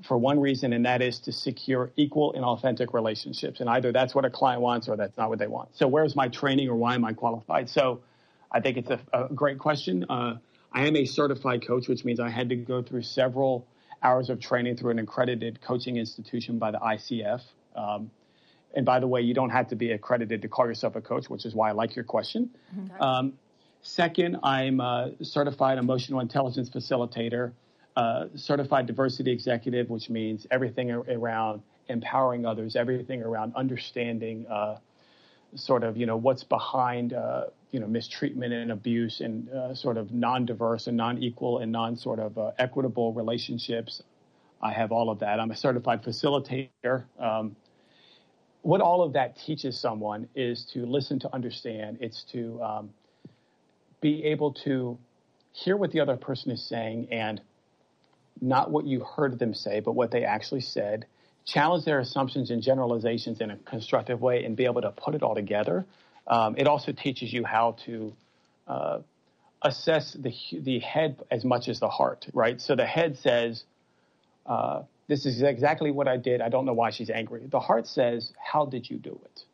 for one reason, and that is to secure equal and authentic relationships. And either that's what a client wants or that's not what they want. So where's my training or why am I qualified? So I think it's a great question. I am a certified coach, which means I had to go through several hours of training through an accredited coaching institution by the ICF. And by the way, you don't have to be accredited to call yourself a coach, which is why I like your question. Okay. Second, I'm a certified emotional intelligence facilitator, certified diversity executive, which means everything around empowering others, everything around understanding what's behind mistreatment and abuse and sort of non-diverse and non-equal and equitable relationships. I have all of that. I'm a certified facilitator. What all of that teaches someone is to listen to understand. It's to be able to hear what the other person is saying and not what you heard them say, but what they actually said, challenge their assumptions and generalizations in a constructive way and be able to put it all together. It also teaches you how to assess the head as much as the heart, right? So the head says, this is exactly what I did. I don't know why she's angry. The heart says, how did you do it?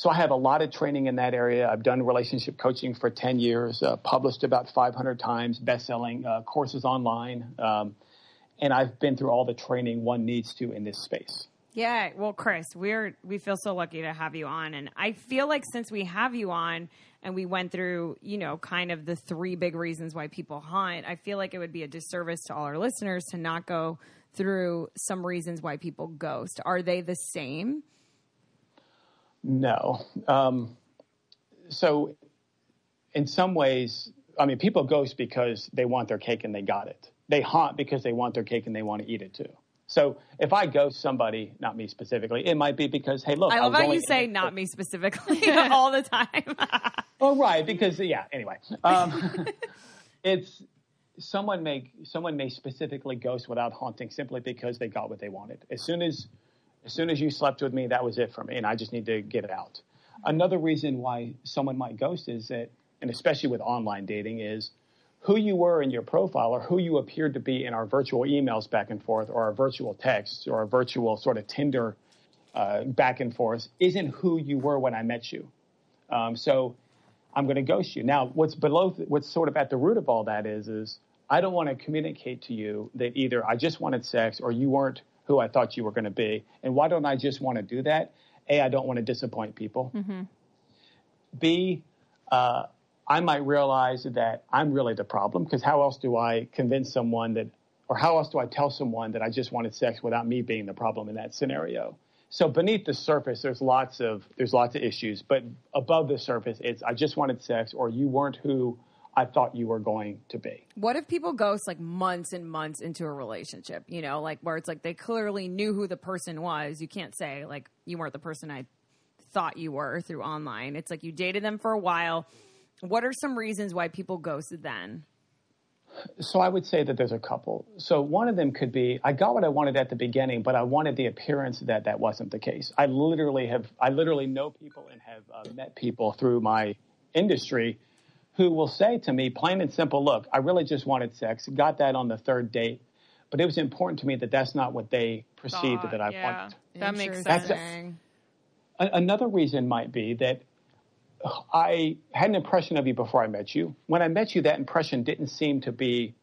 So I have a lot of training in that area. I've done relationship coaching for 10 years, published about 500 times, best-selling courses online. And I've been through all the training one needs to in this space. Yeah, well, Chris, we feel so lucky to have you on. And I feel like since we have you on and we went through, kind of the 3 big reasons why people hunt, I feel like it would be a disservice to all our listeners to not go through some reasons why people ghost. Are they the same? No. So in some ways, people ghost because they want their cake and they got it. They haunt because they want their cake and they want to eat it too. So if I ghost somebody, not me specifically, it might be because, hey, look. I love how you say not me specifically all the time. Oh, right. Because, anyway. It's someone may specifically ghost without haunting simply because they got what they wanted. As soon as you slept with me, that was it for me, and I just need to get it out. Another reason why someone might ghost is that, and especially with online dating, is who you were in your profile or who you appeared to be in our virtual emails back and forth or our virtual texts or our virtual sort of Tinder back and forth isn't who you were when I met you. So I'm going to ghost you. Now, what's sort of at the root of all that is I don't want to communicate to you that either I just wanted sex or you weren't who I thought you were going to be. And why don't I just want to do that? A, I don't want to disappoint people. Mm-hmm. B, I might realize that I'm really the problem, because how else do I convince someone that, or how else do I tell someone that I just wanted sex without me being the problem in that scenario? So beneath the surface, there's lots of issues, but above the surface, it's I just wanted sex, or you weren't who I thought you were going to be. What if people ghost like months and months into a relationship, like where it's like they clearly knew who the person was. You can't say like you weren't the person I thought you were through online. It's like you dated them for a while. What are some reasons why people ghosted then? So I would say that there's a couple. So one of them could be, I got what I wanted at the beginning, but I wanted the appearance that wasn't the case. I literally know people and have met people through my industry who will say to me, plain and simple, look, I really just wanted sex, got that on the 3rd date, but it was important to me that that's not what they perceived that I wanted. That makes sense. Another reason might be that I had an impression of you before I met you. When I met you, that impression didn't seem to be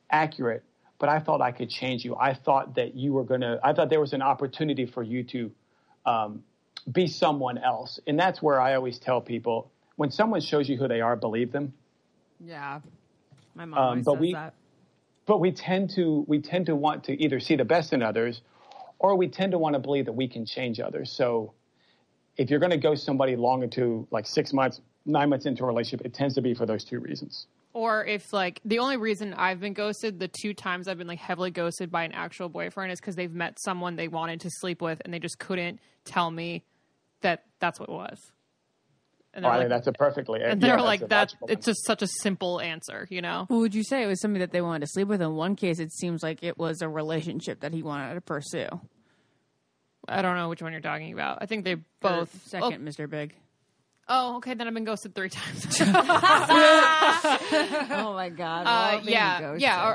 accurate, but I thought I could change you. I thought that I thought there was an opportunity for you to be someone else. And that's where I always tell people, when someone shows you who they are, believe them. Yeah. My mom always says that. But we tend to want to either see the best in others, or we tend to want to believe that we can change others. So if you're going to ghost somebody long into like 6 months, 9 months into a relationship, it tends to be for those 2 reasons. Or if like the only reason I've been ghosted, the 2 times I've been like heavily ghosted by an actual boyfriend, is because they've met someone they wanted to sleep with and they just couldn't tell me that that's what it was. And I think that's a perfectly. And they're like that. It's just such a simple answer, What would you say? It was somebody that they wanted to sleep with. In one case, it seems like it was a relationship that he wanted to pursue. I don't know which one you're talking about. I think they both. Second, Mr. Big. Oh, okay. Then I've been ghosted 3 times. Oh my God.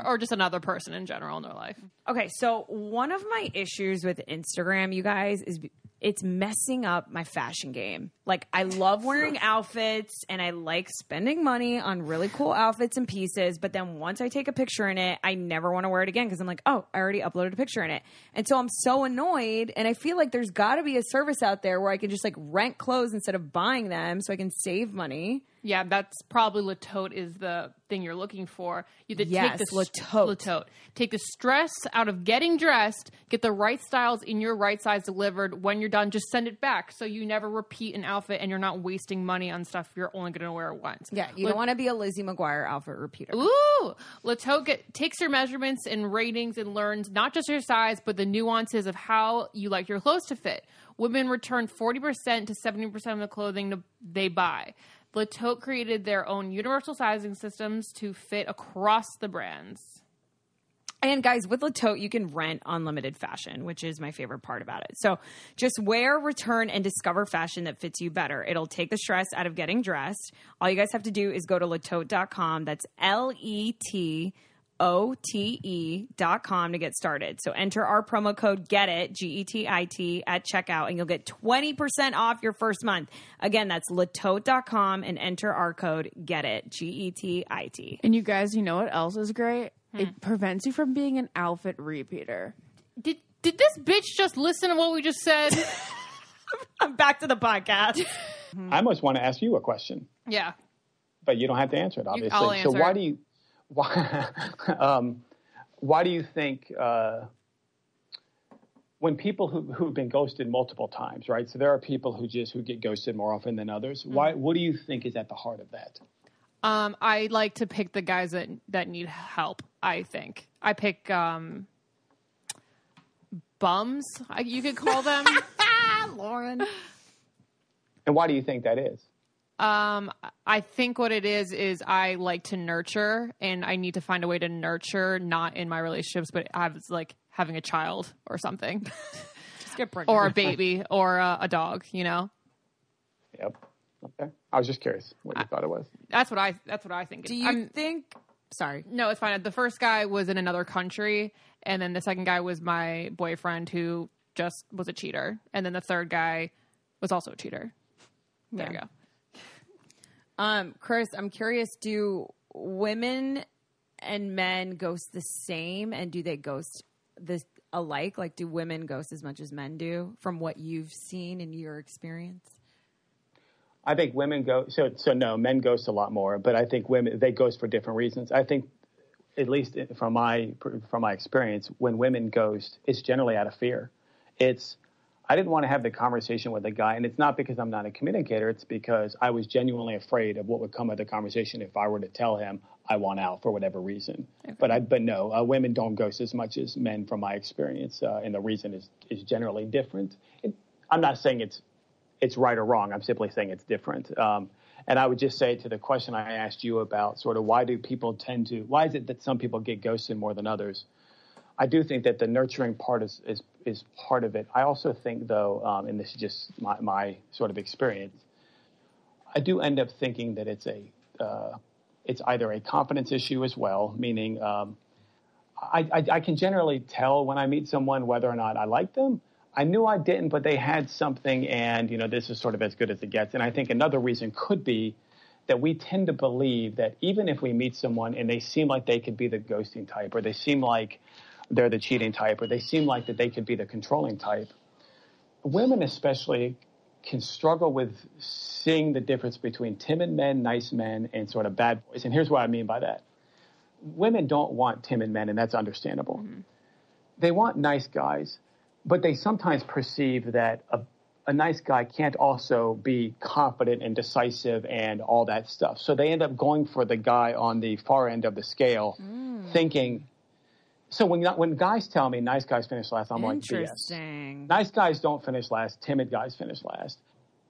Or just another person in general in their life. Okay, so one of my issues with Instagram, you guys, is it's messing up my fashion game. Like, I love wearing outfits and I like spending money on really cool outfits and pieces. But then once I take a picture in it, I never want to wear it again because I'm like, oh, I already uploaded a picture in it. And so I'm so annoyed. And I feel like there's got to be a service out there where I can just like rent clothes instead of buying them so I can save money. Yeah, that's probably Latote is the thing you're looking for. You take Latote. Take the stress out of getting dressed, get the right styles in your right size delivered. When you're done, just send it back so you never repeat an outfit and you're not wasting money on stuff you're only going to wear once. Yeah, you don't want to be a Lizzie McGuire outfit repeater. Ooh! Latote takes your measurements and ratings and learns not just your size, but the nuances of how you like your clothes to fit. Women return 40% to 70% of the clothing they buy. Latote created their own universal sizing systems to fit across the brands. And guys, with Latote, you can rent unlimited fashion, which is my favorite part about it. So just wear, return, and discover fashion that fits you better. It'll take the stress out of getting dressed. All you guys have to do is go to Latote.com. That's LETOTE.com LETOTE.com to get started. So enter our promo code GETIT, GETIT, at checkout, and you'll get 20% off your first month. Again, that's letote.com and enter our code GETIT, GETIT. And you guys, you know what else is great? It prevents you from being an outfit repeater. Did this bitch just listen to what we just said? I'm back to the podcast. I almost want to ask you a question. Yeah. But you don't have to answer it, obviously. I'll answer. So why do you think when people who've been ghosted multiple times, right? So there are people who get ghosted more often than others. What do you think is at the heart of that? I like to pick the guys that need help, I think. I pick bums, you could call them. Lauren. And why do you think that is? I think what it is I like to nurture, and I need to find a way to nurture, not in my relationships, but I was like having a child or something. Just get pregnant. Or a baby or a dog, you know? Yep. Okay. I was just curious what you thought it was. That's what I think. Do you think... Sorry. No, it's fine. The first guy was in another country, and then the second guy was my boyfriend who just was a cheater. And then the third guy was also a cheater. There you go. Chris, I'm curious, do women and men ghost the same, and do they ghost this alike? Like, do women ghost as much as men do from what you've seen in your experience? I think women go so no, men ghost a lot more, but I think women, they ghost for different reasons. I think, at least from my experience, when women ghost, it's generally out of fear. I didn't want to have the conversation with a guy, and it's not because I'm not a communicator. It's because I was genuinely afraid of what would come of the conversation if I were to tell him I want out for whatever reason. Okay. But no, women don't ghost as much as men from my experience, and the reason is generally different. I'm not saying it's right or wrong. I'm simply saying it's different. And I would just say to the question I asked you about sort of why is it that some people get ghosted more than others? I do think that the nurturing part is part of it. I also think, though, and this is just my sort of experience, I do end up thinking that it's either a confidence issue as well, meaning I can generally tell when I meet someone whether or not I like them. I knew I didn't, but they had something, and, this is sort of as good as it gets. And I think another reason could be that we tend to believe that even if we meet someone and they seem like they could be the ghosting type, or they seem like they're the cheating type, or they seem like that they could be the controlling type, women especially can struggle with seeing the difference between timid men, nice men, and sort of bad boys. And here's what I mean by that. Women don't want timid men, and that's understandable. Mm-hmm. They want nice guys, but they sometimes perceive that a nice guy can't also be confident and decisive and all that stuff. So they end up going for the guy on the far end of the scale, thinking... So when guys tell me nice guys finish last, I'm like, BS. Nice guys don't finish last. Timid guys finish last.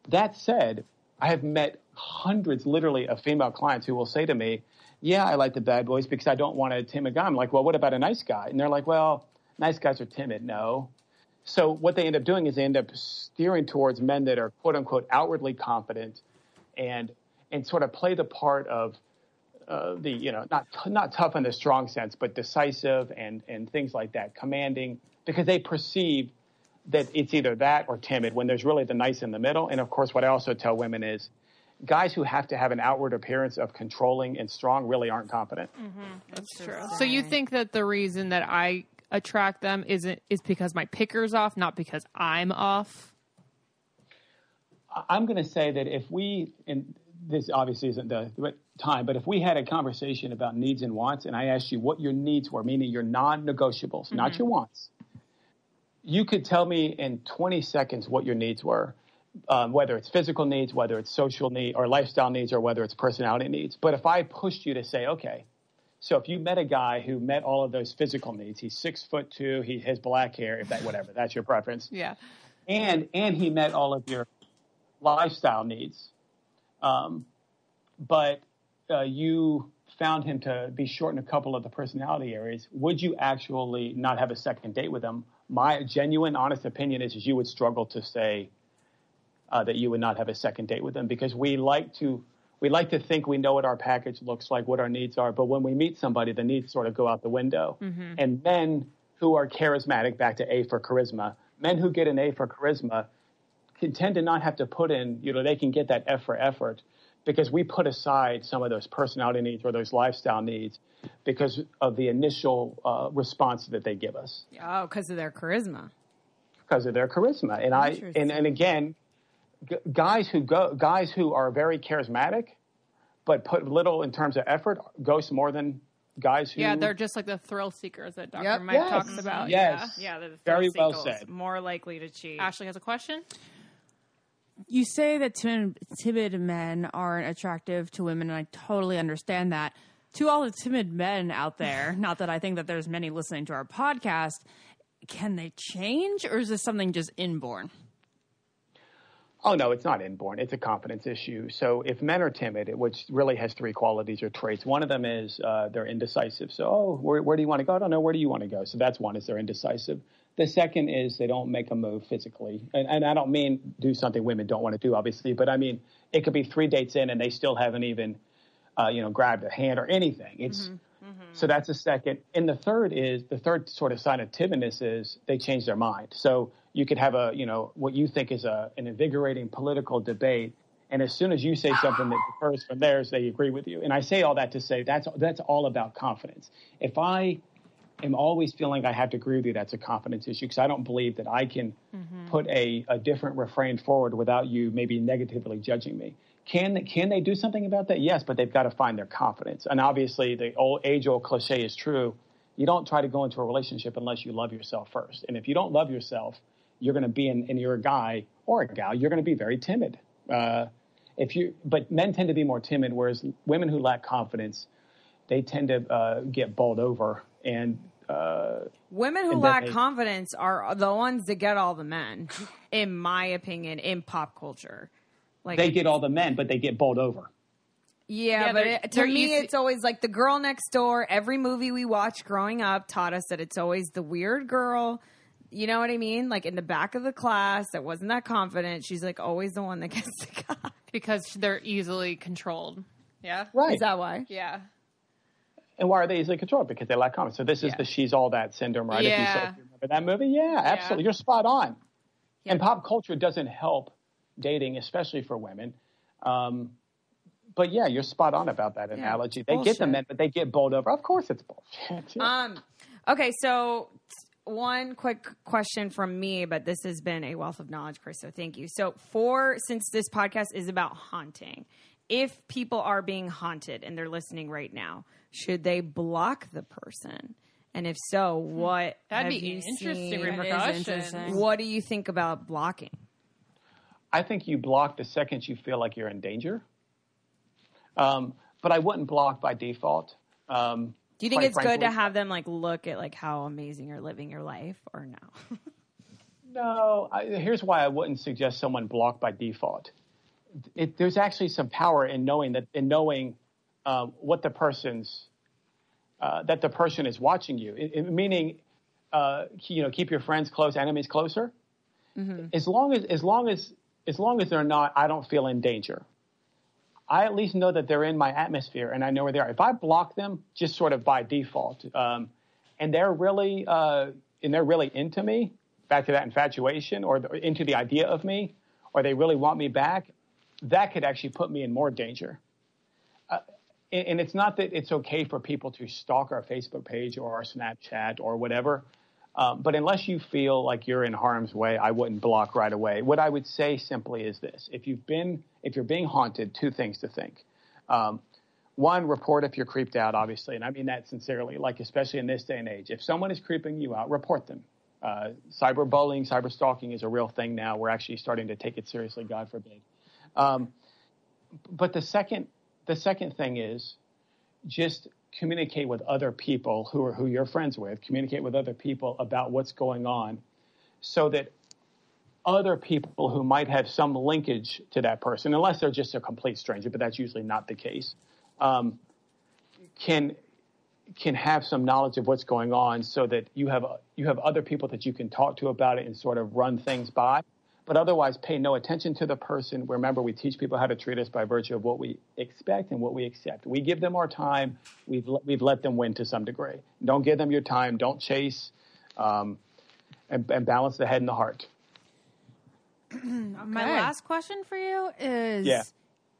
That said, I have met hundreds, literally, of female clients who will say to me, yeah, I like the bad boys because I don't want a timid guy. I'm like, well, what about a nice guy? And they're like, well, nice guys are timid. No. So what they end up doing is they end up steering towards men that are, quote unquote, outwardly confident and sort of play the part of not tough in the strong sense, but decisive and things like that, commanding, because they perceive that it's either that or timid when there's really the nice in the middle. And of course, what I also tell women is guys who have to have an outward appearance of controlling and strong really aren't confident. Mm-hmm. That's true. So you think that the reason that I attract them is because my picker's off, not because I'm off? I'm going to say that if we, and this obviously isn't the time, but if we had a conversation about needs and wants, and I asked you what your needs were, meaning your non-negotiables, not your wants, you could tell me in 20 seconds what your needs were, whether it's physical needs, whether it's social need or lifestyle needs, or whether it's personality needs. But if I pushed you to say, okay, so if you met a guy who met all of those physical needs, he's 6'2", he has black hair, if that, whatever, that's your preference. Yeah. And he met all of your lifestyle needs. But you found him to be short in a couple of the personality areas. Would you actually not have a second date with him? My genuine, honest opinion is you would struggle to say that you would not have a second date with him, because we like to we like to think we know what our package looks like, what our needs are, but when we meet somebody, the needs sort of go out the window. And men who are charismatic, back to A for charisma, men who get an A for charisma can tend to not have to put in, they can get that F for effort because we put aside some of those personality needs or those lifestyle needs because of the initial response that they give us. Oh, because of their charisma. Because of their charisma. And again, guys who are very charismatic but put little in terms of effort ghost more than guys who... Yeah, they're just like the thrill seekers that Dr. Mike talks about. Yes. Yeah, they're the very thrill well seekers, said. more likely to cheat. Ashley has a question? You say that timid men aren't attractive to women, and I totally understand that. To all the timid men out there, not that I think that there's many listening to our podcast, can they change, or is this something just inborn? Oh, no, it's not inborn. It's a confidence issue. So if men are timid, which really has three qualities or traits, one of them is they're indecisive. So, where do you want to go? I don't know. Where do you want to go? So that's one, is they're indecisive. The second is they don't make a move physically. And I don't mean do something women don't want to do, obviously, but I mean it could be 3 dates in and they still haven't even, grabbed a hand or anything. It's So that's a second. And the third sort of sign of timidness is they change their mind. So you could have what you think is an invigorating political debate. And as soon as you say something that differs from theirs, they agree with you. And I say all that to say that's all about confidence. If I am always feeling I have to agree with you, that's a confidence issue, because I don't believe that I can put a different refrain forward without you maybe negatively judging me. Can they do something about that? Yes, but they've got to find their confidence. And obviously the age-old cliche is true. You don't try to go into a relationship unless you love yourself first. And if you don't love yourself, you're going to be, and you're a guy or a gal, you're going to be very timid. But men tend to be more timid, whereas women who lack confidence, they tend to get bowled over. And women who lack confidence are the ones that get all the men, in my opinion, in pop culture. Like, they get all the men, but they get bowled over. Yeah, but to me, it's always like the girl next door. Every movie we watched growing up taught us that it's always the weird girl. You know what I mean? Like in the back of the class that wasn't that confident. She's like always the one that gets the guy. Because they're easily controlled. Yeah? Right. Is that why? Yeah. And why are they easily controlled? Because they lack confidence. So this is the she's all that syndrome, right? Yeah. If you remember that movie? Yeah, absolutely. You're spot on. Yeah. And pop culture doesn't help dating, especially for women. But yeah, you're spot on about that analogy. They get the men, but they get bowled over. Of course it's bullshit. Okay, so one quick question from me, but this has been a wealth of knowledge, Chris, so thank you. So since this podcast is about haunting, if people are being haunted and they're listening right now, should they block the person? And if so, what That'd have be you interesting seen? repercussions. What do you think about blocking? I think you block the second you feel like you're in danger. But I wouldn't block by default. Do you think it's good to have them look at how amazing you're living your life, or no? No. Here's why I wouldn't suggest someone block by default. There's actually some power in knowing what the person's that the person is watching you. Meaning, keep your friends close, enemies closer. Mm-hmm. As long as they're not, I don't feel in danger. I at least know that they're in my atmosphere and I know where they are. If I block them just sort of by default, and they're really into me, back to that infatuation, or into the idea of me, or they really want me back, that could actually put me in more danger. And it's not that it's okay for people to stalk our Facebook page or our Snapchat or whatever. But unless you feel like you're in harm's way, I wouldn't block right away. What I would say simply is this. If you're being haunted, two things to think. One, report if you're creeped out, obviously. And I mean that sincerely, especially in this day and age. If someone is creeping you out, report them. Cyberbullying, cyberstalking is a real thing now. We're actually starting to take it seriously, God forbid. But the second thing is just communicate with other people who you're friends with. Communicate with other people about what's going on, so that other people who might have some linkage to that person, unless they're just a complete stranger, but that's usually not the case, can have some knowledge of what's going on, so that you have other people that you can talk to about it and sort of run things by. But otherwise, pay no attention to the person. Remember, we teach people how to treat us by virtue of what we expect and what we accept. We give them our time. We've let them win to some degree. Don't give them your time. Don't chase, and balance the head and the heart. My last question for you is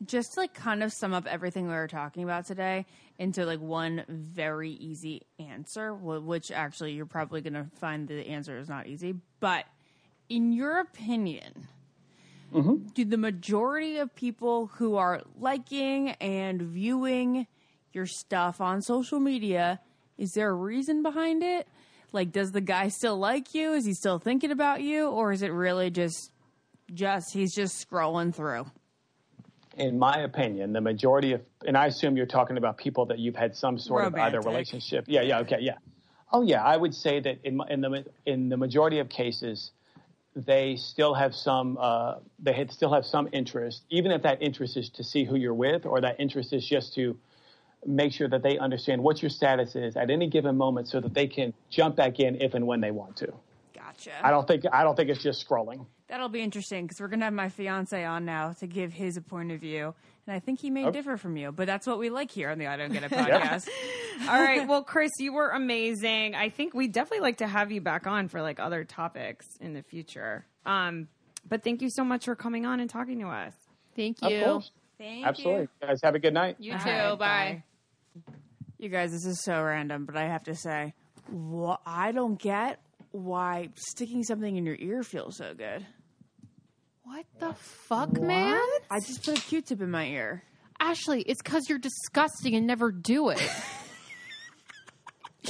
just to like kind of sum up everything we were talking about today into like one very easy answer, which actually you're probably going to find the answer is not easy, but in your opinion, do the majority of people who are liking and viewing your stuff on social media, is there a reason behind it? Like, does the guy still like you? Is he still thinking about you? Or is it really just he's just scrolling through? In my opinion, the majority of, and I assume you're talking about people that you've had some sort of either relationship. I would say that in the majority of cases, they still have some interest, even if that interest is to see who you're with, or that interest is just to make sure that they understand what your status is at any given moment, so that they can jump back in if and when they want to. Gotcha. I don't think it's just scrolling. That'll be interesting because we're going to have my fiance on now to give his point of view. And I think he may differ from you, but that's what we like here on the I Don't Get It podcast. All right. Well, Chris, you were amazing. I think we definitely like to have you back on for like other topics in the future. But thank you so much for coming on and talking to us. Thank you. Of course. Absolutely. You guys have a good night. You too. Bye. You guys, this is so random, but I have to say, I don't get why sticking something in your ear feels so good. What the fuck, man? I just put a Q-tip in my ear. Ashley, it's because you're disgusting and never do it.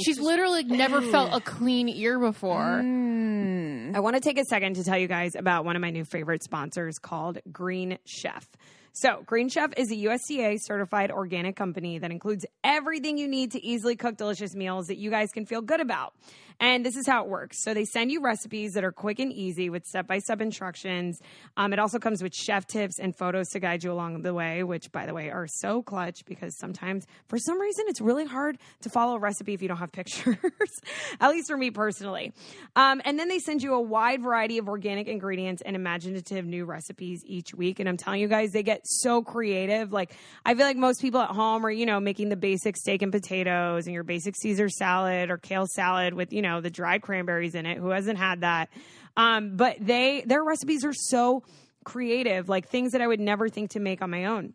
She's literally never felt a clean ear before. I want to take a second to tell you guys about one of my new favorite sponsors called Green Chef. So Green Chef is a USDA certified organic company that includes everything you need to easily cook delicious meals that you guys can feel good about. And this is how it works. So they send you recipes that are quick and easy with step-by-step instructions. It also comes with chef tips and photos to guide you along the way, which, by the way, are so clutch because sometimes, for some reason, it's really hard to follow a recipe if you don't have pictures, at least for me personally. And then they send you a wide variety of organic ingredients and imaginative new recipes each week. And I'm telling you guys, they get so creative. Like, I feel like most people at home are, making the basic steak and potatoes and your basic Caesar salad or kale salad with, the dried cranberries in it. Who hasn't had that? But their recipes are so creative, like things that I would never think to make on my own.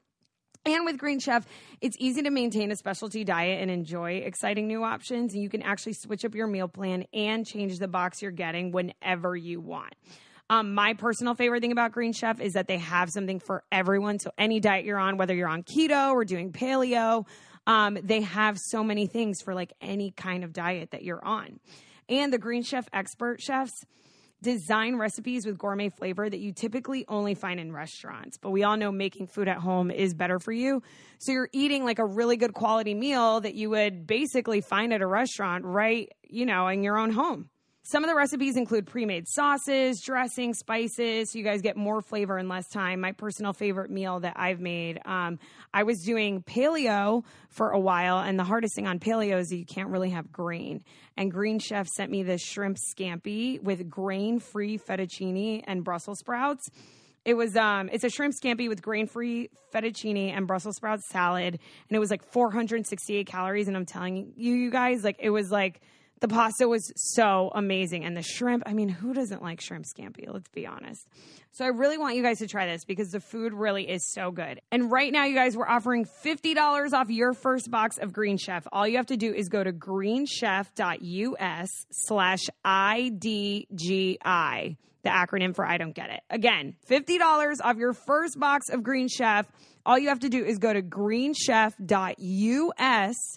And with Green Chef, it's easy to maintain a specialty diet and enjoy exciting new options. And you can actually switch up your meal plan and change the box you're getting whenever you want. My personal favorite thing about Green Chef is that they have something for everyone. So any diet you're on, whether you're on keto or doing paleo, they have so many things for like any kind of diet that you're on. And the Green Chef expert chefs design recipes with gourmet flavor that you typically only find in restaurants. But we all know making food at home is better for you. So you're eating like a really good quality meal that you would basically find at a restaurant right, in your own home. Some of the recipes include pre-made sauces, dressing, spices, so you guys get more flavor in less time. My personal favorite meal that I've made, I was doing paleo for a while, and the hardest thing on paleo is that you can't really have grain. And Green Chef sent me this shrimp scampi with grain-free fettuccine and Brussels sprouts. It's a shrimp scampi with grain-free fettuccine and Brussels sprouts salad, and it was like 468 calories, and I'm telling you guys, like, it was like, the pasta was so amazing. And the shrimp, who doesn't like shrimp scampi? Let's be honest. So I really want you guys to try this because the food really is so good. And right now, you guys, we're offering $50 off your first box of Green Chef. All you have to do is go to greenchef.us/IDGI, the acronym for I Don't Get It. Again, $50 off your first box of Green Chef. All you have to do is go to greenchef.us/IDGI.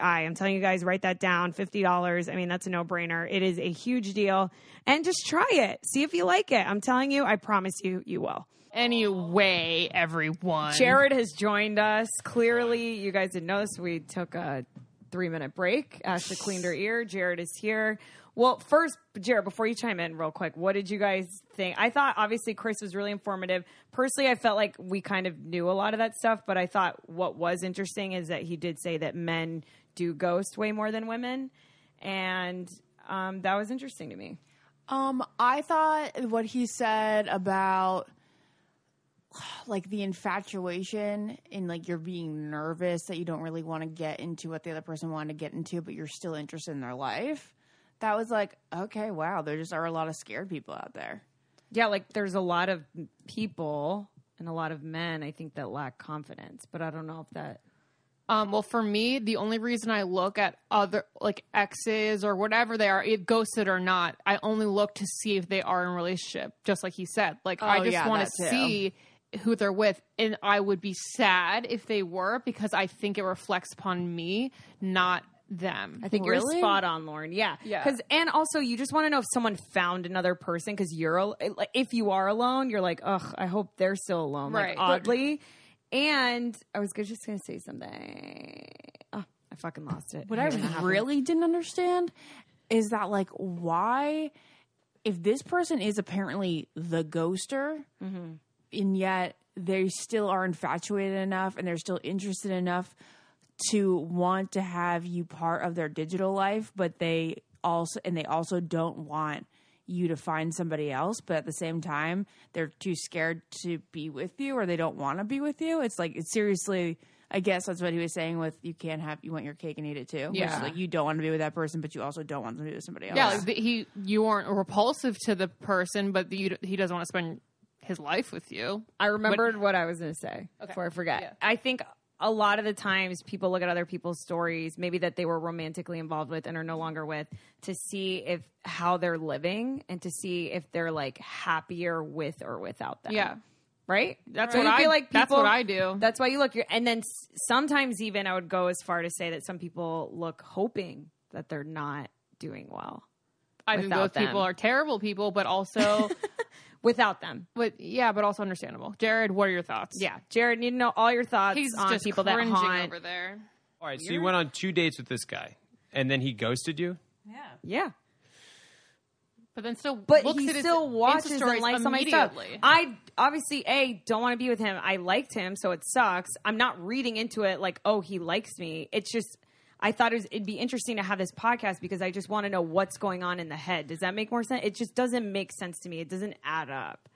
I'm telling you guys, write that down, $50. That's a no-brainer. It is a huge deal. And just try it. See if you like it. I'm telling you, I promise you, you will. Anyway, everyone. Jared has joined us. Clearly, you guys didn't notice we took a 3-minute break. Ashley cleaned her ear. Jared is here. Well, first, Jared, before you chime in real quick, what did you guys think? I thought, obviously, Chris was really informative. Personally, I felt like we kind of knew a lot of that stuff, but I thought what was interesting is that he did say that men do ghost way more than women, and that was interesting to me. I thought what he said about like the infatuation and like you're being nervous that you don't really want to get into what the other person wanted to get into, but you're still interested in their life. That was like, okay, wow, there just are a lot of scared people out there. Yeah, like there's a lot of people and a lot of men, I think, that lack confidence, but I don't know if that... Well, for me, the only reason I look at other like exes or whatever they are, ghosted or not, I only look to see if they are in a relationship, just like he said. Like, I just want to see who they're with, and I would be sad if they were, because I think it reflects upon me, not them. I think you're spot on, Lauren. Yeah. And also, you just want to know if someone found another person, because if you are alone, you're like, ugh, I hope they're still alone. Right. Like, oddly. And I was just going to say something. Oh, I fucking lost it. What I really didn't understand is that, like, why, if this person is apparently the ghoster, and yet they still are infatuated enough and they're still interested enough to want to have you part of their digital life, but they also don't want you to find somebody else, but at the same time they're too scared to be with you, or they don't want to be with you. It's like, it's seriously, I guess that's what he was saying with you want your cake and eat it too. Yeah. Which is like, you don't want to be with that person, but you also don't want to be with somebody else. Yeah, like you aren't repulsive to the person, but he doesn't want to spend his life with you. I remembered what I was going to say before I forget. Yeah. I think a lot of the times people look at other people's stories, maybe that they were romantically involved with and are no longer with, to see how they're living and to see if they're like happier with or without them. Yeah. Right? That's what what I feel like. That's what I do. That's why you look. And then sometimes even I would go as far to say that some people look hoping that they're not doing well. I think those people are terrible people, but also without them. But also understandable. Jared, what are your thoughts? Yeah, Jared, need to know all your thoughts on just people that haunt over there. All right, so you went on 2 dates with this guy, and then he ghosted you? Yeah. But then still, he still watches and likes all my stuff. I obviously don't want to be with him. I liked him, so it sucks. I'm not reading into it like, oh, he likes me. It's just, I thought it'd be interesting to have this podcast because I just want to know what's going on in the head. Does that make more sense? It just doesn't make sense to me. It doesn't add up.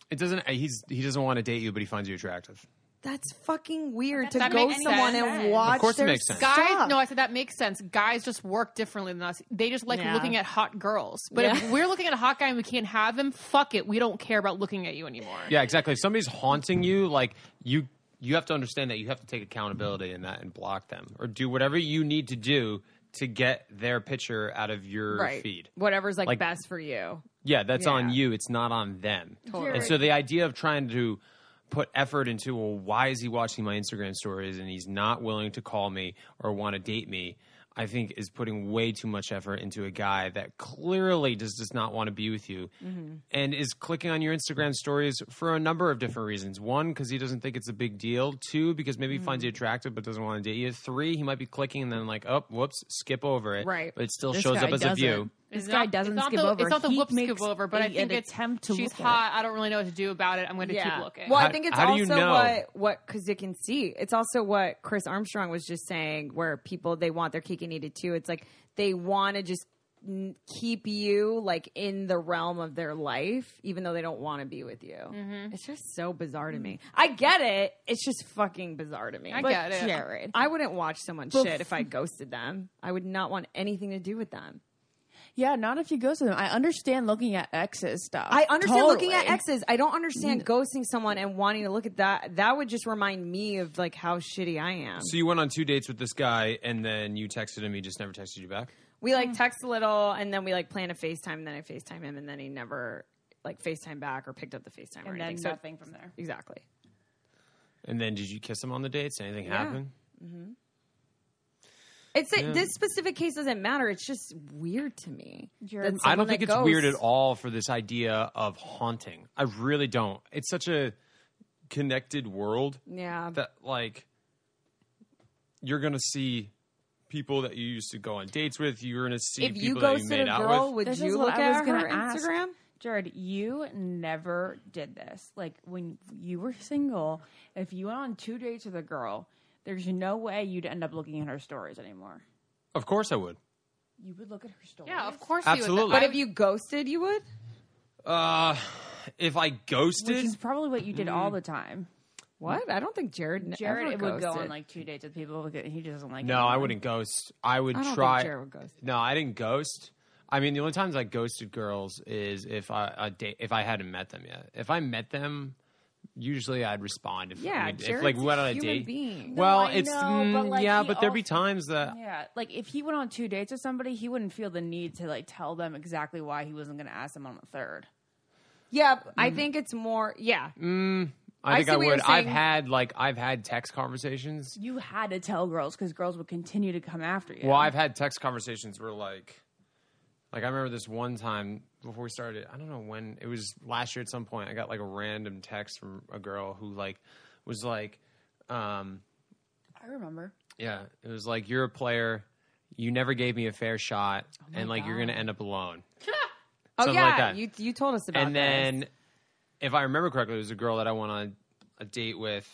It doesn't. He doesn't want to date you, but he finds you attractive. That's fucking weird to that go makes someone sense. and watch. Of course their it makes sense. stuff. Guys, no, I said that makes sense. Guys just work differently than us. They just like looking at hot girls. But if we're looking at a hot guy and we can't have him, fuck it. We don't care about looking at you anymore. Yeah, exactly. If somebody's haunting you, like you have to understand that you have to take accountability in that and block them or do whatever you need to do to get their picture out of your feed. Whatever's like best for you. Yeah, that's on you. It's not on them. Totally. And so the idea of trying to put effort into, well, why is he watching my Instagram stories and he's not willing to call me or want to date me, I think is putting way too much effort into a guy that clearly does not want to be with you and is clicking on your Instagram stories for a number of different reasons. One, because he doesn't think it's a big deal. Two, because maybe he finds you attractive but doesn't want to date you. Three, he might be clicking and then like, oh, whoops, skip over it. Right. But it still shows up as a view. This guy doesn't skip over. It's not the He whoop makes skip over, but I think it's attempt to she's look at hot. I don't really know what to do about it. I'm going to keep looking. Well, I think it's how do you also know? what because you can see. It's also what Chris Armstrong was just saying, where people, they want their cake and eat it too. It's like they want to just keep you like in the realm of their life, even though they don't want to be with you. It's just so bizarre to me. I get it. It's just fucking bizarre to me. I get it. Jared. I wouldn't watch someone shit if I ghosted them. I would not want anything to do with them. Yeah, not if you ghost them. I understand looking at exes stuff. I understand looking at Totally. exes. I don't understand ghosting someone and wanting to look at that. That would just remind me of like how shitty I am. So you went on 2 dates with this guy and then you texted him. He just never texted you back? We like text a little and then we like plan a FaceTime and then I FaceTime him and then he never like FaceTime back or picked up the FaceTime or And anything. then nothing from there. Exactly. And then did you kiss him on the dates? Anything happen? It's this specific case doesn't matter. It's just weird to me. Jared, that I someone don't think that it's weird at ghosts- all for this idea of haunting. I really don't. It's such a connected world Yeah. that, like, you're going to see people that you used to go on dates with. You're going to see If you people that you ghosted made a out girl, with. would This is you what look I was at gonna her ask. Instagram? Jared, you never did this. Like, when you were single, if you went on 2 dates with a girl, there's no way you'd end up looking at her stories anymore. Of course I would. You would look at her stories? Yeah, of course Absolutely. you would. But if you ghosted, you would? If I ghosted, Which is probably what you did all the time. What? I don't think Jared Jared ever would go ghosted. on like 2 dates with people. He just doesn't like no, anyone. I wouldn't ghost. I would I don't try. think Jared would ghost. No, I didn't ghost. I mean, the only times I ghosted girls is if I hadn't met them yet. If I met them, usually I'd respond. If Jared's like we went on a human date. being. Well, I it's know, but, like, yeah, he but there'd be also- times that Yeah, like if he went on 2 dates with somebody, he wouldn't feel the need to like tell them exactly why he wasn't going to ask them on the third. Yeah, I think it's more. Yeah, I think see I what you're would. I've saying. had text conversations. You had to tell girls because girls would continue to come after you. Well, I've had text conversations where like I remember this one time before we started. I don't know when it was last year at some point. I got like a random text from a girl who like was like, I remember. yeah, it was like, you're a player. You never gave me a fair shot, and like you're gonna end up alone. Oh Something yeah, like that. you told us about. And then, if I remember correctly, it was a girl that I went on a date with.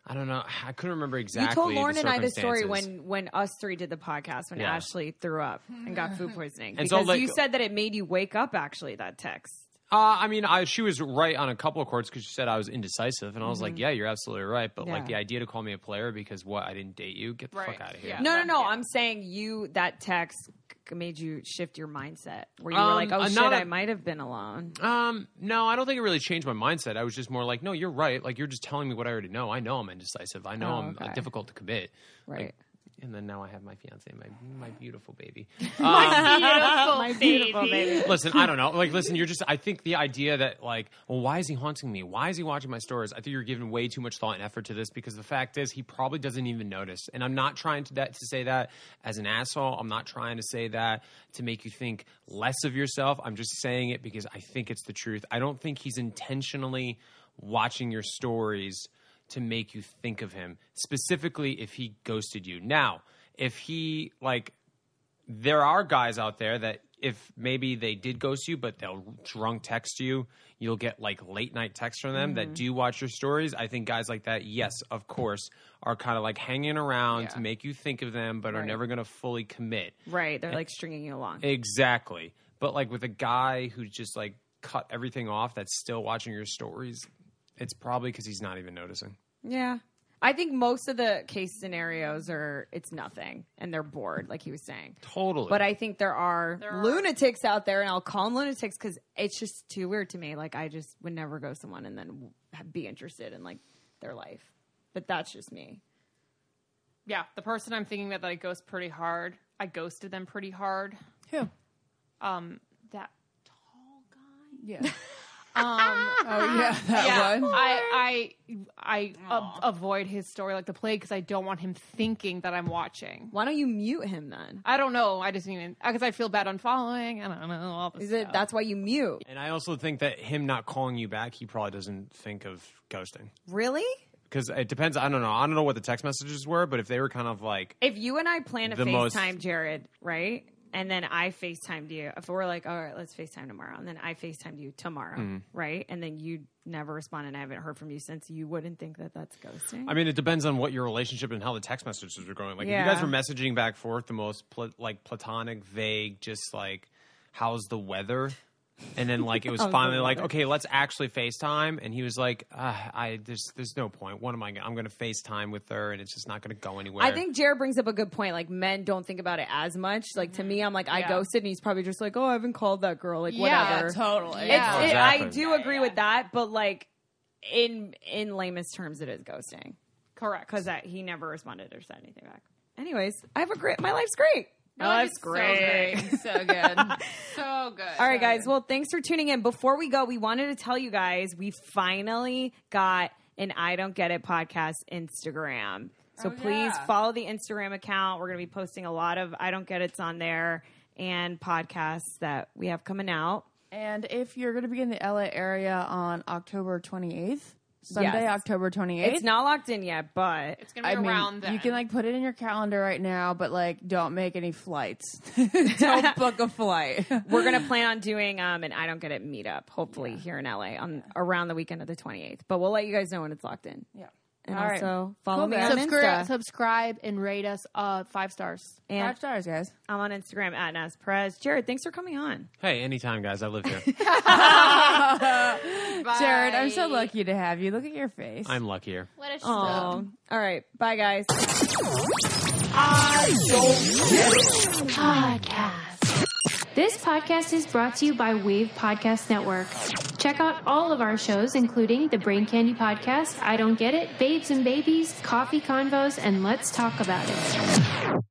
I don't know. I couldn't remember exactly. you told Lauren the and I the story circumstances. when us three did the podcast when Yeah. Ashley threw up and got food poisoning And because so, like- you said that it made you wake up. Actually, that text. I mean, she was right on a couple of courts because she said I was indecisive, and I was like, "Yeah, you're absolutely right." But like Yeah. the idea to call me a player because what I didn't date you, get the Right. fuck out of here. Yeah. No. Yeah. I'm saying that text made you shift your mindset where you were like, "Oh shit, not a- I might have been alone." No, I don't think it really changed my mindset. I was just more like, "No, you're right. Like you're just telling me what I already know. I know I'm indecisive. I know Oh, I'm okay. difficult to commit." Right. Like, and then now I have my fiance, my beautiful baby. My beautiful baby. Listen, I don't know. Like, listen, I think the idea that, like, well, why is he haunting me? Why is he watching my stories? I think you're giving way too much thought and effort to this because the fact is he probably doesn't even notice. And I'm not trying to say that as an asshole. I'm not trying to say that to make you think less of yourself. I'm just saying it because I think it's the truth. I don't think he's intentionally watching your stories to make you think of him, specifically if he ghosted you. Now, if he, like, there are guys out there that if maybe they did ghost you, but they'll drunk text you, you'll get, like, late night texts from them that do watch your stories. I think guys like that, yes, of course, are kind of, like, hanging around to make you think of them, but are never going to fully commit. Right. They're like stringing you along. Exactly. But, like, with a guy who just, like, cut everything off that's still watching your stories, it's probably because he's not even noticing. Yeah. I think most of the case scenarios it's nothing and they're bored, like he was saying. Totally. But I think there are lunatics out there, and I'll call them lunatics because it's just too weird to me. Like, I just would never go someone and then be interested in, like, their life. But that's just me. Yeah, the person I'm thinking that I ghost pretty hard. I ghosted them pretty hard. Who? That tall guy. Yeah. Oh yeah, that one. I avoid his story like the plague because I don't want him thinking that I'm watching. Why don't you mute him then? I don't know. I just even because I feel bad unfollowing. I don't know all this stuff. That's why you mute? And I also think that him not calling you back, he probably doesn't think of ghosting. Really? Because it depends. I don't know. I don't know what the text messages were, but if they were kind of like, If you and I plan to The most- FaceTime Jared, right? And then I FaceTimed you. If we're like, all right, let's FaceTime tomorrow. And then I FaceTimed you tomorrow, right? And then you never respond and I haven't heard from you since. You wouldn't think that that's ghosting? I mean, it depends on what your relationship and how the text messages are going. Like, if you Yeah. guys were messaging back and forth, the most platonic, vague, just like, how's the weather? And then like it was How's the finally like, weather? okay, let's actually FaceTime. And he was like, there's no point. What am I? I'm going to FaceTime with her, and it's just not going to go anywhere. I think Jared brings up a good point. Like, men don't think about it as much. Like, to me, I'm like, I Yeah. ghosted, and he's probably just like, oh, I haven't called that girl. Like, Yeah, whatever. Totally. Yeah. I Exactly. do agree with that, but like, in lamest terms, it is ghosting Correct. because he never responded or said anything back. Anyways, my life's great. My life's great. So good. So good. All right, guys. Well, thanks for tuning in. Before we go, we wanted to tell you guys we finally got an I Don't Get It podcast Instagram. So please follow the Instagram account. We're going to be posting a lot of I Don't Get It's on there and podcasts that we have coming out. And if you're going to be in the LA area on October 28th, Sunday, Yes. October 28th. It's not locked in yet, but It's gonna be around then. you can like put it in your calendar right now, but like don't make any flights. Don't book a flight. we're going to plan on doing an I Don't Get It meetup, hopefully here in LA around the weekend of the 28th. But we'll let you guys know when it's locked in. Yeah. And All right. also follow Cool, me guys. on Insta. Subscribe and rate us 5 stars. And 5 stars, guys. I'm on Instagram at Naz Perez. Jared, thanks for coming on. Hey, anytime, guys. I live here. Jared, I'm so lucky to have you. Look at your face. I'm luckier. What a Oh, all right. Bye, guys. Podcast. This podcast is brought to you by Wave Podcast Network. Check out all of our shows, including the Brain Candy Podcast, I Don't Get It, Babes and Babies, Coffee Convos, and Let's Talk About It.